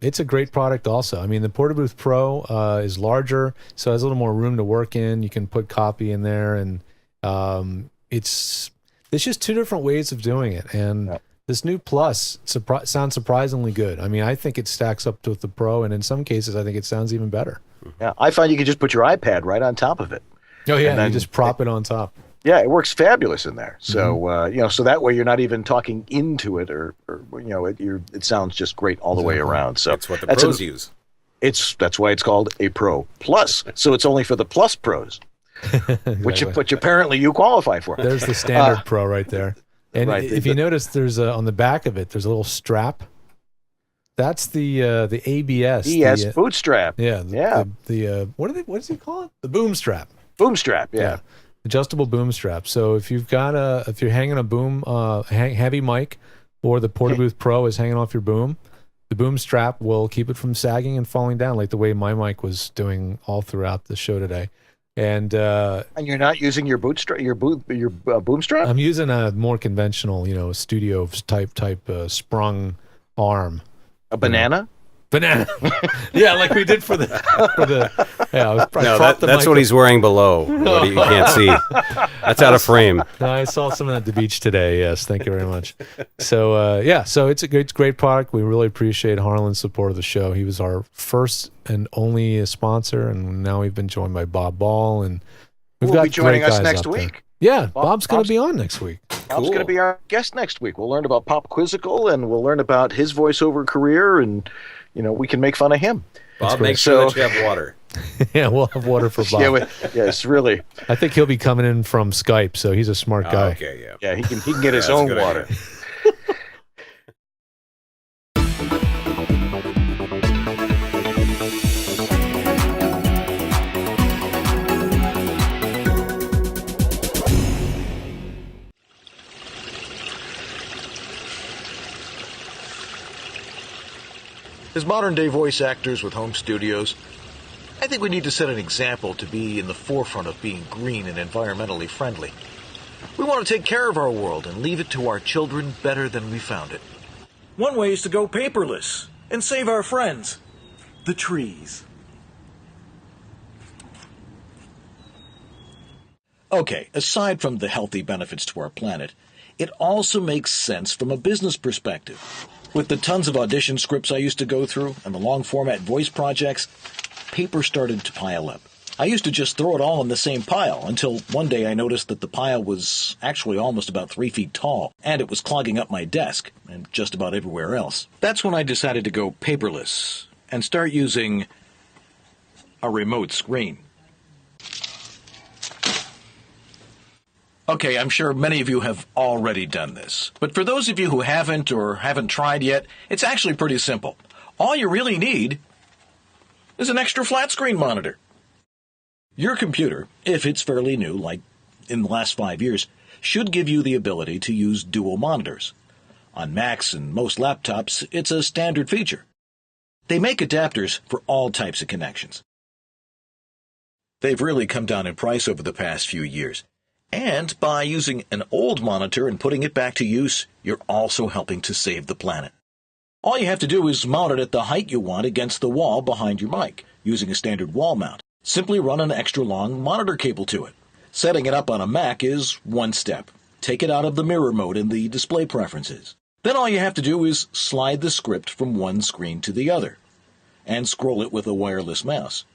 it's a great product also. I mean, the Porta Booth Pro is larger, so it has a little more room to work in. You can put copy in there, and it's just two different ways of doing it. And this new Plus sounds surprisingly good. I mean, I think it stacks up with the Pro, and in some cases, I think it sounds even better. Yeah, I find you can just put your iPad right on top of it. Oh yeah, and then you just prop it on top. Yeah, it works fabulous in there. So so that way you're not even talking into it, or it sounds just great all the way around. So that's what the pros use. That's why it's called a Pro Plus. So it's only for the Plus pros, which apparently you qualify for. There's the standard Pro right there. And if you notice, there's on the back of it, there's a little strap. That's the ABS. ES bootstrap. Yeah. What does he call it? The boom strap. Boom strap. Yeah. Adjustable boom strap. So if you're hanging a boom, heavy mic, or the Porta Booth Pro is hanging off your boom, the boom strap will keep it from sagging and falling down, like the way my mic was doing all throughout the show today. And you're not using your boom strap? I'm using a more conventional, studio type sprung arm. A banana? Banana. Yeah, like we did for the that's what he's wearing below. What you can't see. That's out of frame. No, I saw some at the beach today. Yes, thank you very much. So so it's a great product. We really appreciate Harlan's support of the show. He was our first and only sponsor, and now we've been joined by Bob Ball, and we'll be joining us next week. Yeah, Bob's going to be on next week. Bob's going to be our guest next week. We'll learn about Pop Quizzical, and we'll learn about his voiceover career, and we can make fun of him. Bob, make sure that you have water. Yeah, we'll have water for Bob. Yes, really. I think he'll be coming in from Skype, so he's a smart guy. Okay, yeah. Yeah, he can get his own water. As modern-day voice actors with home studios, I think we need to set an example to be in the forefront of being green and environmentally friendly. We want to take care of our world and leave it to our children better than we found it. One way is to go paperless and save our friends, the trees. Okay, aside from the healthy benefits to our planet, it also makes sense from a business perspective. With the tons of audition scripts I used to go through and the long format voice projects, paper started to pile up. I used to just throw it all in the same pile until one day I noticed that the pile was actually almost about 3 feet tall, and it was clogging up my desk and just about everywhere else. That's when I decided to go paperless and start using a remote screen. Okay, I'm sure many of you have already done this, but for those of you who haven't or haven't tried yet, it's actually pretty simple. All you really need is an extra flat screen monitor. Your computer, if it's fairly new, like in the last 5 years, should give you the ability to use dual monitors. On Macs and most laptops, it's a standard feature. They make adapters for all types of connections. They've really come down in price over the past few years. And by using an old monitor and putting it back to use, you're also helping to save the planet. All you have to do is mount it at the height you want against the wall behind your mic, using a standard wall mount. Simply run an extra long monitor cable to it. Setting it up on a Mac is one step. Take it out of the mirror mode in the display preferences. Then all you have to do is slide the script from one screen to the other, and scroll it with a wireless mouse.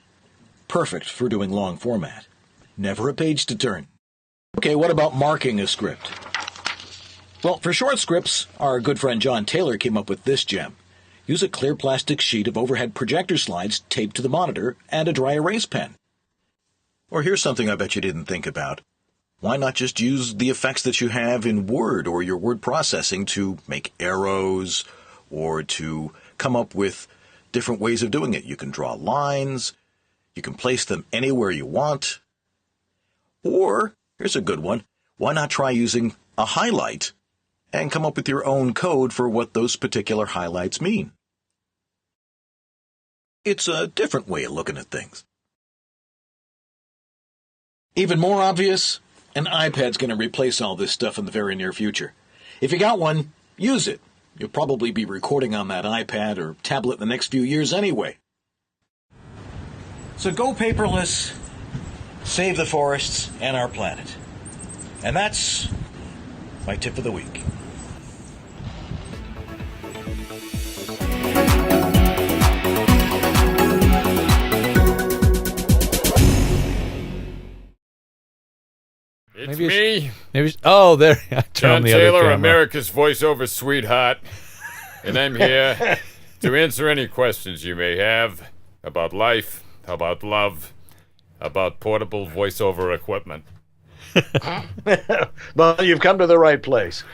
Perfect for doing long format. Never a page to turn. Okay, what about marking a script? Well, for short scripts, our good friend John Taylor came up with this gem. Use a clear plastic sheet of overhead projector slides taped to the monitor and a dry erase pen. Or here's something I bet you didn't think about. Why not just use the effects that you have in Word or your word processing to make arrows or to come up with different ways of doing it? You can draw lines. You can place them anywhere you want. Or, here's a good one, why not try using a highlight and come up with your own code for what those particular highlights mean? It's a different way of looking at things. Even more obvious, an iPad's going to replace all this stuff in the very near future. If you got one, use it. You'll probably be recording on that iPad or tablet in the next few years anyway. So go paperless, save the forests and our planet. And that's my tip of the week. It's me. Oh, there. I John turned the other Taylor, camera. America's voiceover sweetheart. And I'm here to answer any questions you may have about life, about love, about portable voiceover equipment. Well, you've come to the right place.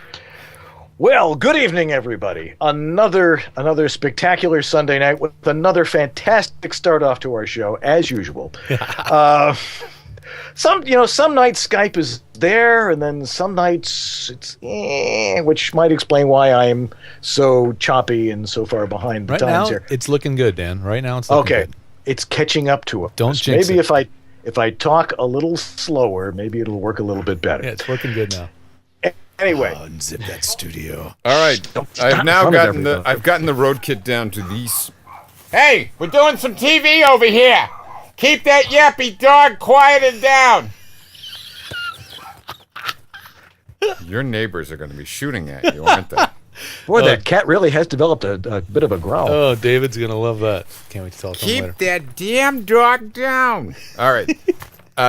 Well, good evening, everybody. Another spectacular Sunday night with another fantastic start off to our show, as usual. Some nights Skype is there, and then some nights it's which might explain why I'm so choppy and so far behind the Right times now, here. it's looking good, Dan. Right now, it's looking Okay, good. it's catching up to us. Don't jinx Maybe it. if I talk a little slower, maybe it'll work a little bit better. Yeah, it's working good now. Anyway, unzip that studio. All right, I've now gotten the road kit down to these. Hey, we're doing some TV over here. Keep that yappy dog quieted down. Your neighbors are going to be shooting at you, aren't they? Boy, that cat really has developed a bit of a growl. Oh, David's going to love that. Can't wait to talk to him later. Keep that damn dog down. All right.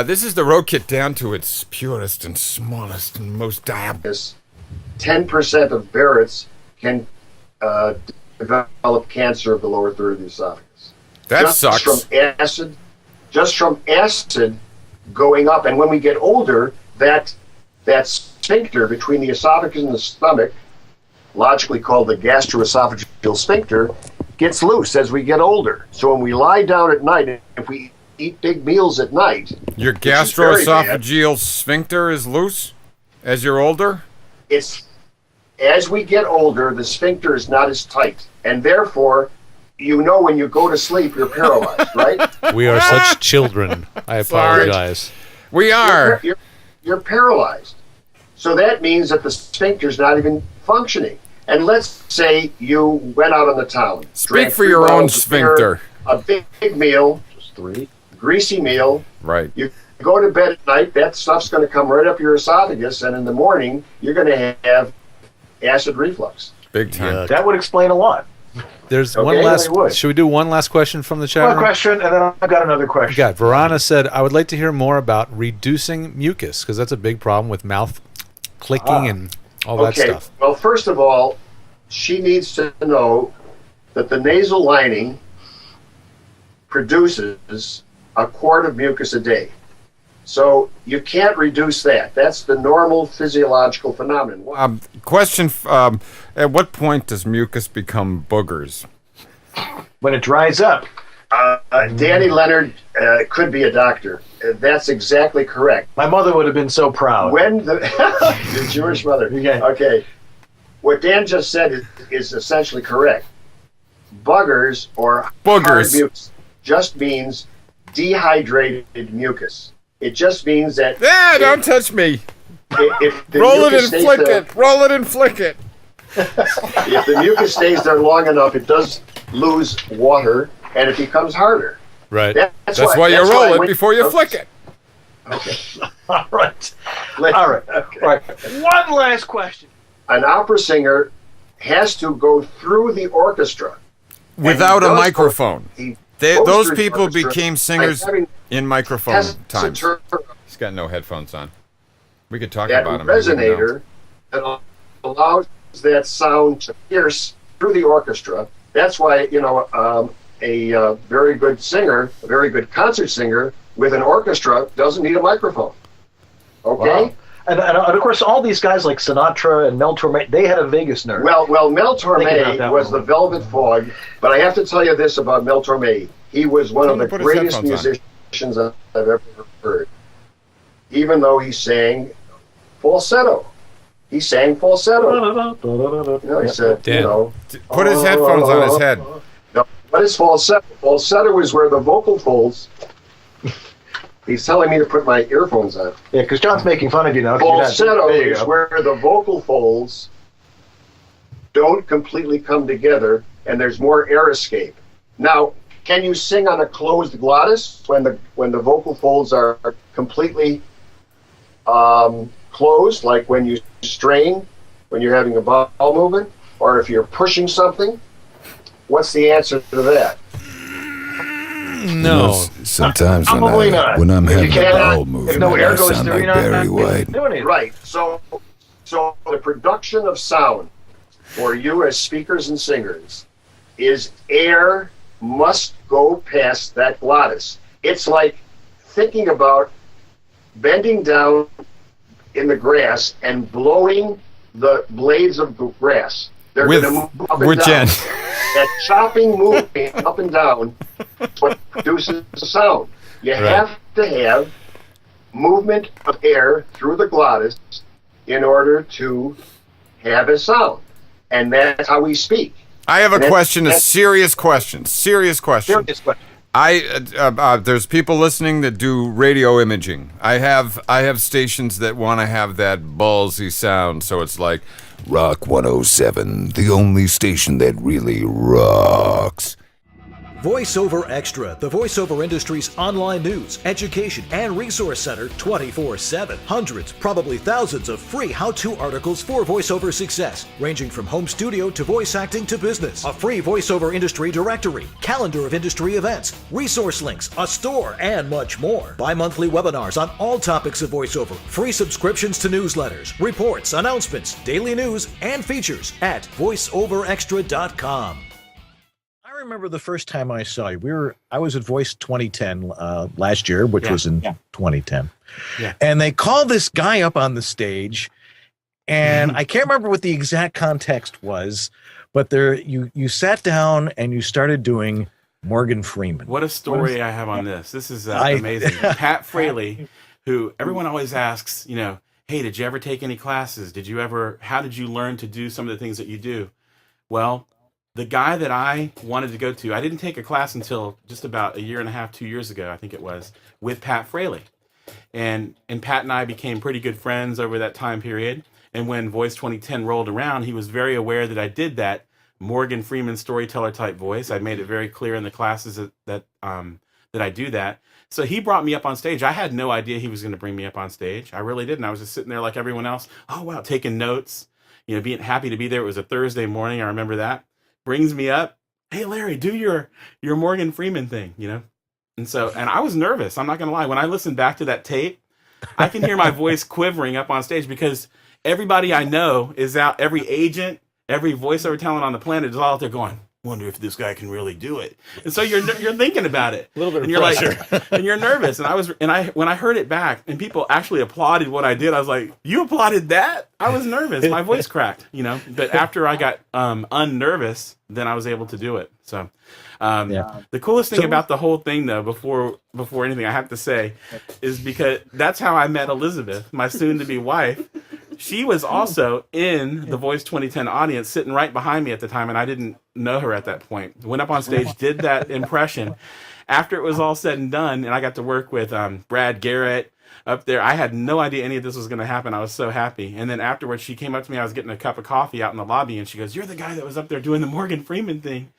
This is the road kit down to its purest and smallest and most diabolical. 10% of Barrett's can develop cancer of the lower third of the esophagus. That sucks. Just from acid going up. And when we get older, that sphincter between the esophagus and the stomach, logically called the gastroesophageal sphincter, gets loose as we get older. So when we lie down at night, if we eat big meals at night, Your which is very bad, gastroesophageal sphincter is loose as you're older? it's as we get older, the sphincter is not as tight, and therefore, when you go to sleep, you're paralyzed, right? We are such children. I apologize. We are. You're paralyzed. So that means that the sphincter's not even functioning. And let's say you went out on the town. Speak for your own sphincter. A big meal, just 3, greasy meal. Right. You go to bed at night, that stuff's going to come right up your esophagus, and in the morning, you're going to have acid reflux. Big time. That would explain a lot. There's Okay, one last. they would. Should we do one last question from the chat One room? question, and then I've got another question. Yeah, Verana said, I would like to hear more about reducing mucus, because that's a big problem with mouth clicking and all that stuff. Well, first of all, she needs to know that the nasal lining produces a quart of mucus a day. So you can't reduce that. That's the normal physiological phenomenon. Question, at what point does mucus become boogers? When it dries up. Danny Leonard could be a doctor. That's exactly correct. My mother would have been so proud. When the your Jewish mother. Okay. What Dan just said is essentially correct. Buggers or hard mucus just means dehydrated mucus. It just means that... don't touch me. If the Roll it mucus and stays flick there- it. Roll it and flick it. If the mucus stays there long enough, it does lose water, and it becomes harder. Right. That's why you roll it before you flick it. Okay. All right. All right. All right. One last question. An opera singer has to go through the orchestra. Without a microphone. Those through the people orchestra became by singers having in microphone times. tessiturm, He's got no headphones on. We could talk that about him. resonator that allows that sound to pierce through the orchestra. That's why, a very good singer, a very good concert singer with an orchestra doesn't need a microphone. Okay? Wow. And of course, all these guys like Sinatra and Mel Torme, they had a Vagus nerve. Well, Mel Think about Torme that was one. the Velvet Fog, but I have to tell you this about Mel Torme. He was one of the put his greatest headphones on. musicians I've ever heard. Even though he sang falsetto. He sang falsetto. He said, Put his headphones on his head. No, what is falsetto? Falsetto is where the vocal folds... He's telling me to put my earphones on. Yeah, because John's making fun of you now. 'cause you're not- Falsetto there you is go. where the vocal folds don't completely come together and there's more air escape. Now, can you sing on a closed glottis when the vocal folds are completely closed, like when you strain, when you're having a bowel movement, or if you're pushing something? What's the answer to that? No. Sometimes Probably not. when I'm If you having a can't- bowel if movement, no air I goes sound through, like you're not Barry White. Right. So the production of sound for you as speakers and singers is air must go past that glottis. It's like thinking about bending down in the grass and blowing the blades of the grass. They're With- going to move up and with down. Jen. That chopping movement up and down is what produces the sound. You Right. have to have movement of air through the glottis in order to have a sound. And that's how we speak. I have a And question, a that's- serious question. Serious question. There's people listening that do radio imaging. I have stations that want to have that ballsy sound, so it's like Rock 107, the only station that really rocks. Voice Over Xtra, the voiceover industry's online news, education, and resource center 24/7. Hundreds, probably thousands of free how-to articles for voiceover success, ranging from home studio to voice acting to business. A free voiceover industry directory, calendar of industry events, resource links, a store, and much more. Bi-monthly webinars on all topics of voiceover, free subscriptions to newsletters, reports, announcements, daily news, and features at voiceoverextra.com. I remember the first time I saw you. I was at Voice 2010 last year, which was in 2010. Yeah. And they called this guy up on the stage, and I can't remember what the exact context was, but you sat down and you started doing Morgan Freeman. What a story I have on this. This is amazing. Pat Fraley, who everyone always asks, hey, did you ever take any classes? How did you learn to do some of the things that you do? Well, the guy that I wanted to go to, I didn't take a class until just about a year and a half, 2 years ago, I think it was, with Pat Fraley. And Pat and I became pretty good friends over that time period. And when Voice 2010 rolled around, he was very aware that I did that Morgan Freeman storyteller type voice. I made it very clear in the classes that that I do that. So he brought me up on stage. I had no idea he was going to bring me up on stage. I really didn't. I was just sitting there like everyone else. Oh, wow, taking notes, being happy to be there. It was a Thursday morning. I remember that. Brings me up. Hey, Larry, do your Morgan Freeman thing, And I was nervous. I'm not going to lie. When I listened back to that tape, I can hear my voice quivering up on stage because everybody I know is out. Every agent, every voiceover talent on the planet is all out there going, wonder if this guy can really do it. And so you're thinking about it. A little bit of and you're pressure. like, and you're nervous. And when I heard it back and people actually applauded what I did, I was like, you applauded that? I was nervous. My voice cracked, But after I got unnervous, then I was able to do it. So the coolest thing about the whole thing, though, before anything I have to say, is because that's how I met Elizabeth, my soon-to-be wife. She was also in the Voice 2010 audience, sitting right behind me at the time, and I didn't know her at that point. Went up on stage, did that impression. After it was all said and done, and I got to work with Brad Garrett up there, I had no idea any of this was going to happen. I was so happy. And then afterwards, she came up to me. I was getting a cup of coffee out in the lobby, and she goes, "You're the guy that was up there doing the Morgan Freeman thing."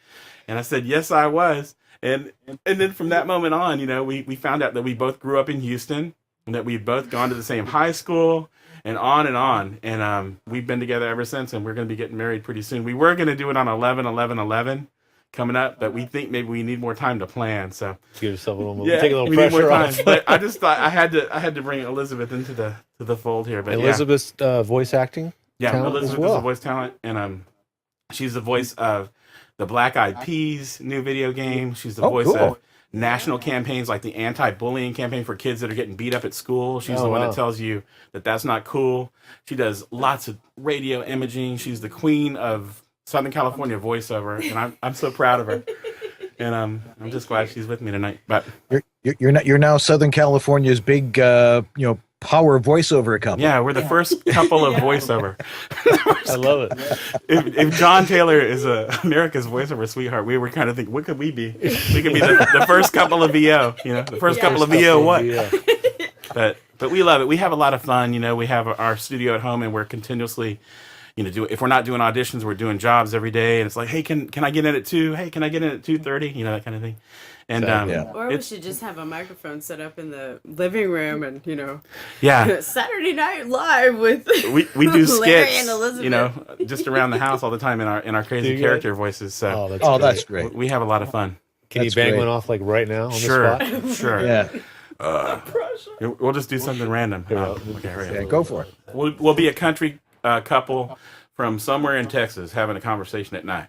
And I said, "Yes, I was." And then from that moment on, we found out that we both grew up in Houston, and that we've both gone to the same high school. And on and on. And we've been together ever since, and we're going to be getting married pretty soon. We were going to do it on 11/11/11 coming up, but we think maybe we need more time to plan. So give yourself a little, take a little pressure off. But I just thought I had to bring Elizabeth into the fold here. But Elizabeth's voice acting. Elizabeth as is well. a voice talent, and she's the voice of the Black Eyed Peas new video game. She's the voice of national campaigns like the anti-bullying campaign for kids that are getting beat up at school. She's the one that tells you that that's not cool. She does lots of radio imaging. She's the queen of Southern California voiceover, and I'm so proud of her. And I'm just glad she's with me tonight. But you're now Southern California's big power voiceover couple. Yeah, we're the first couple of voiceover. I love it. If John Taylor is America's voiceover sweetheart, we were kind of thinking, what could we be? We could be the first couple of VO, the first couple of VO what? But we love it. We have a lot of fun. We have our studio at home, and we're continuously, if we're not doing auditions, we're doing jobs every day. And it's like, hey, can I get in at 2? Hey, can I get in at 2:30? That kind of thing. And or we should just have a microphone set up in the living room, and Saturday Night Live with we do Larry skits, and Elizabeth. just around the house all the time in our crazy character voices. So that's great. We have a lot of fun. Can you bang one off like right now on the spot? Sure. Yeah. We'll just do something random. Go for it. We'll be a country couple from somewhere in Texas having a conversation at night.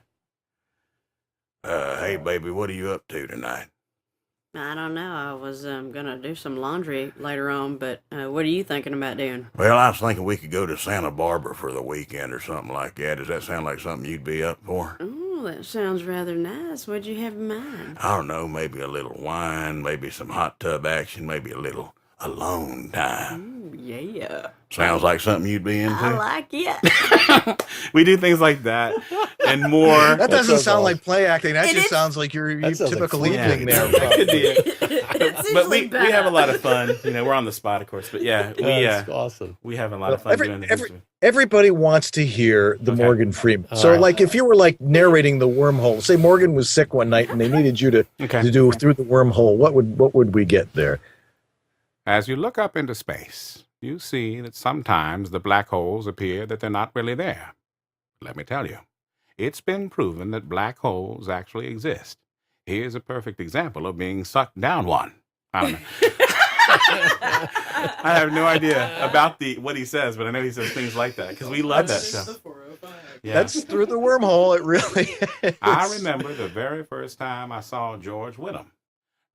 Hey, baby, what are you up to tonight? I don't know. I was gonna do some laundry later on, but what are you thinking about doing? Well, I was thinking we could go to Santa Barbara for the weekend or something like that. Does that sound like something you'd be up for? Oh, that sounds rather nice. What'd you have in mind? I don't know, maybe a little wine, maybe some hot tub action, maybe a little alone time. Ooh, yeah. Sounds like something you'd be into. I like it. We do things like that and more. That doesn't sound like play acting. That just sounds like your typical evening there. That could be it. But we have a lot of fun. We're on the spot, of course. But that's awesome. We have a lot of fun doing this. Everybody wants to hear the Morgan Freeman. All So, right. like, if you were like narrating the wormhole, say Morgan was sick one night and they needed you to do through the wormhole, what would we get there? As you look up into space, you see that sometimes the black holes appear that they're not really there. Let me tell you, it's been proven that black holes actually exist. Here's a perfect example of being sucked down one. I don't know. I have no idea about what he says, but I know he says things like that because we love that show. Yeah. That's through the wormhole. It really is. I remember the very first time I saw George Whittam.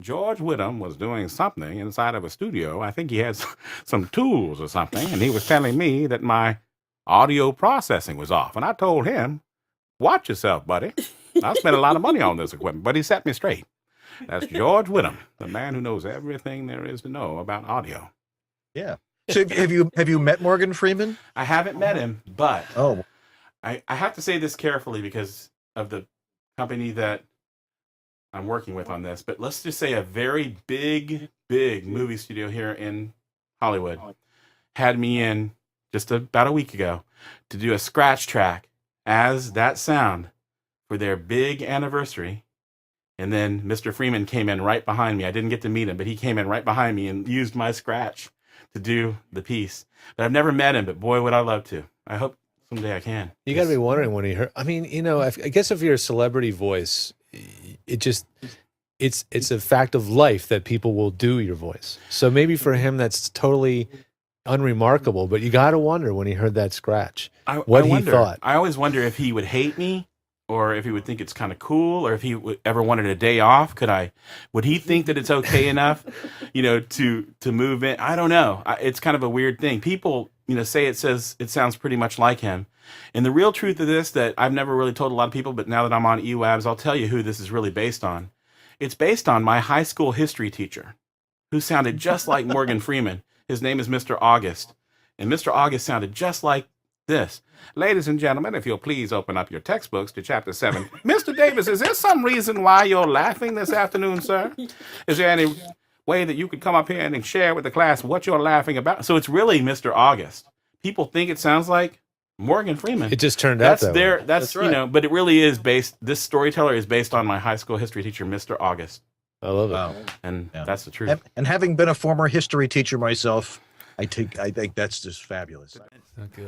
George Whittam was doing something inside of a studio. I think he had some tools or something, and he was telling me that my audio processing was off. And I told him, watch yourself, buddy. I spent a lot of money on this equipment, but he set me straight. That's George Whittam, the man who knows everything there is to know about audio. Yeah. So have you met Morgan Freeman? I haven't met him, but I have to say this carefully because of the company that I'm working with on this, but let's just say a very big movie studio here in Hollywood had me in just about a week ago to do a scratch track as that sound for their big anniversary. And then Mr. Freeman came in right behind me. I didn't get to meet him, but he came in right behind me and used my scratch to do the piece. But I've never met him, but boy, would I love to. I hope someday I can. You got to be wondering when he heard. I mean, I guess if you're a celebrity voice, it's a fact of life that people will do your voice. So maybe for him, that's totally unremarkable. But you got to wonder when he heard that scratch, what he thought. I always wonder if he would hate me, or if he would think it's kind of cool, or if he ever wanted a day off. Would he think that it's okay enough, to move in? I don't know. It's kind of a weird thing. People, say it sounds pretty much like him. And the real truth of this that I've never really told a lot of people, but now that I'm on EWABS, I'll tell you who this is really based on. It's based on my high school history teacher, who sounded just like Morgan Freeman. His name is Mr. August. And Mr. August sounded just like this. Ladies and gentlemen, if you'll please open up your textbooks to chapter 7. Mr. Davis, is there some reason why you're laughing this afternoon, sir? Is there any way that you could come up here and share with the class what you're laughing about? So it's really Mr. August. People think it sounds like Morgan Freeman. It just turned out that way. That's right. But it really is this storyteller is based on my high school history teacher, Mr. August. I love it. Wow. And that's the truth. And having been a former history teacher myself, I think that's just fabulous.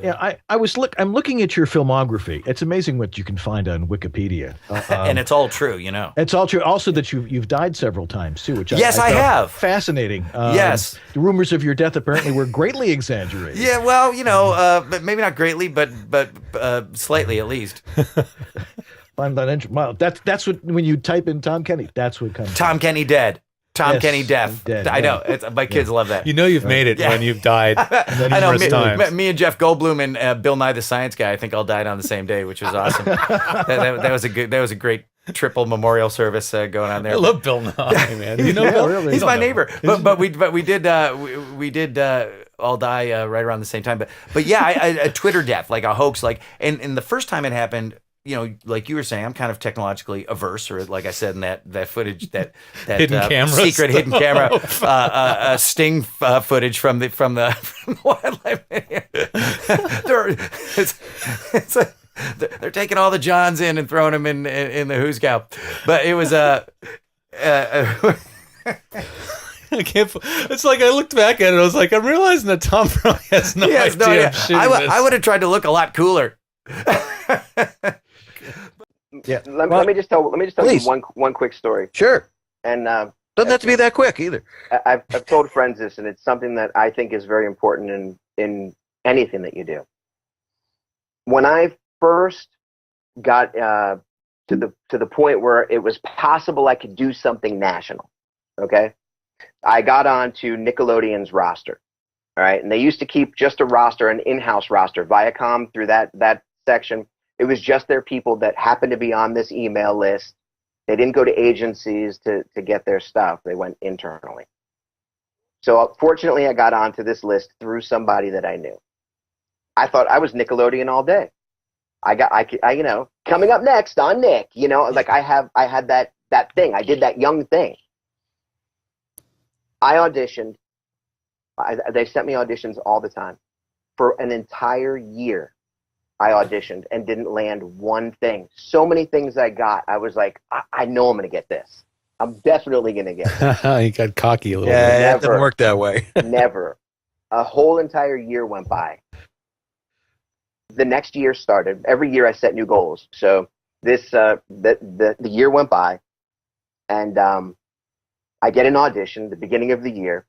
Yeah, I'm looking at your filmography. It's amazing what you can find on Wikipedia. And it's all true, It's all true. Also that you've died several times too, which yes, I found have. Fascinating. Yes. The rumors of your death apparently were greatly exaggerated. Yeah, well, but maybe not greatly, but slightly at least. Well, that's what, when you type in Tom Kenny, that's what comes. Tom Kenny dead. Tom Kenny deaf. Dead, I know. My kids love that. You've made it when you've died numerous times. Me and Jeff Goldblum and Bill Nye the Science Guy, I think all died on the same day, which was awesome. that was a great triple memorial service going on there. I love Bill Nye, man. Bill? Really? He's my neighbor. But we did all die right around the same time. But yeah, a Twitter death, like a hoax, and the first time it happened, like you were saying, I'm kind of technologically averse, or like I said in that footage, that hidden camera secret hidden camera sting footage from the wildlife. They're taking all the Johns in and throwing them in the Who's Cow. But it was I can't. It's like I looked back at it. I was like, I'm realizing that Tom probably has no idea. I would have tried to look a lot cooler. Yeah. Let me just tell you one quick story. Sure. And doesn't have to be that quick either. I've told friends this, and it's something that I think is very important in anything that you do. When I first got to the point where it was possible I could do something national, okay, I got on to Nickelodeon's roster. All right, and they used to keep just a roster, an in-house roster. Viacom, through that section, it was just their people that happened to be on this email list. They didn't go to agencies to get their stuff. They went internally. So fortunately, I got onto this list through somebody that I knew. I thought I was Nickelodeon all day. I coming up next on Nick, like I had that thing. I did that young thing. I auditioned. They sent me auditions all the time. For an entire year, I auditioned and didn't land one thing. So many things I got, I was like, I know I'm going to get this. I'm definitely going to get it. You got cocky a little bit. Yeah, it didn't work that way. Never. A whole entire year went by. The next year started. Every year I set new goals. So this the year went by, and I get an audition the beginning of the year.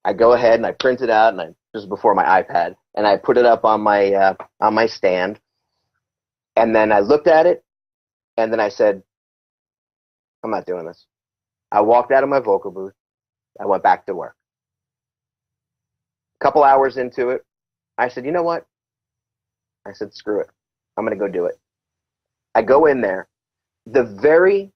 I go ahead and I print it out, and this is before my iPad, and I put it up on my stand. And then I looked at it, and then I said, I'm not doing this. I walked out of my vocal booth. I went back to work. A couple hours into it, I said, you know what? I said, screw it. I'm going to go do it. I go in there. The very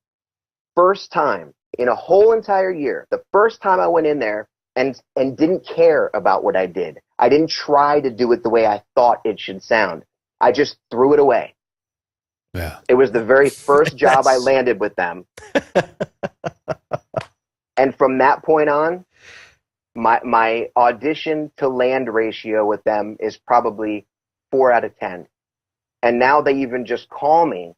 first time in a whole entire year, the first time I went in there and didn't care about what I did. I didn't try to do it the way I thought it should sound. I just threw it away. Yeah. It was the very first job I landed with them. And from that point on, my audition to land ratio with them is probably 4 out of 10. And now they even just call me.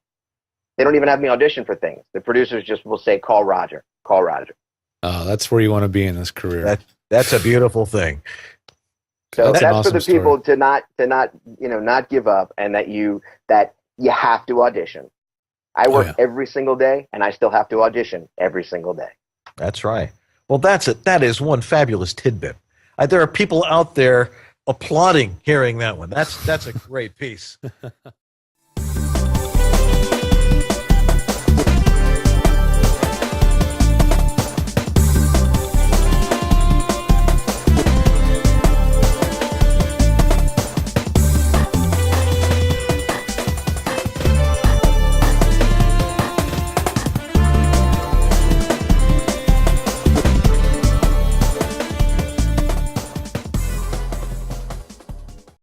They don't even have me audition for things. The producers just will say, call Roger. Call Roger. Oh, that's where you want to be in this career. That's a beautiful thing. So that's an for the awesome people to not not give up, and that you have to audition. I work every single day, and I still have to audition every single day. That's right. Well, that's it. That is one fabulous tidbit. There are people out there applauding hearing that one. That's a great piece.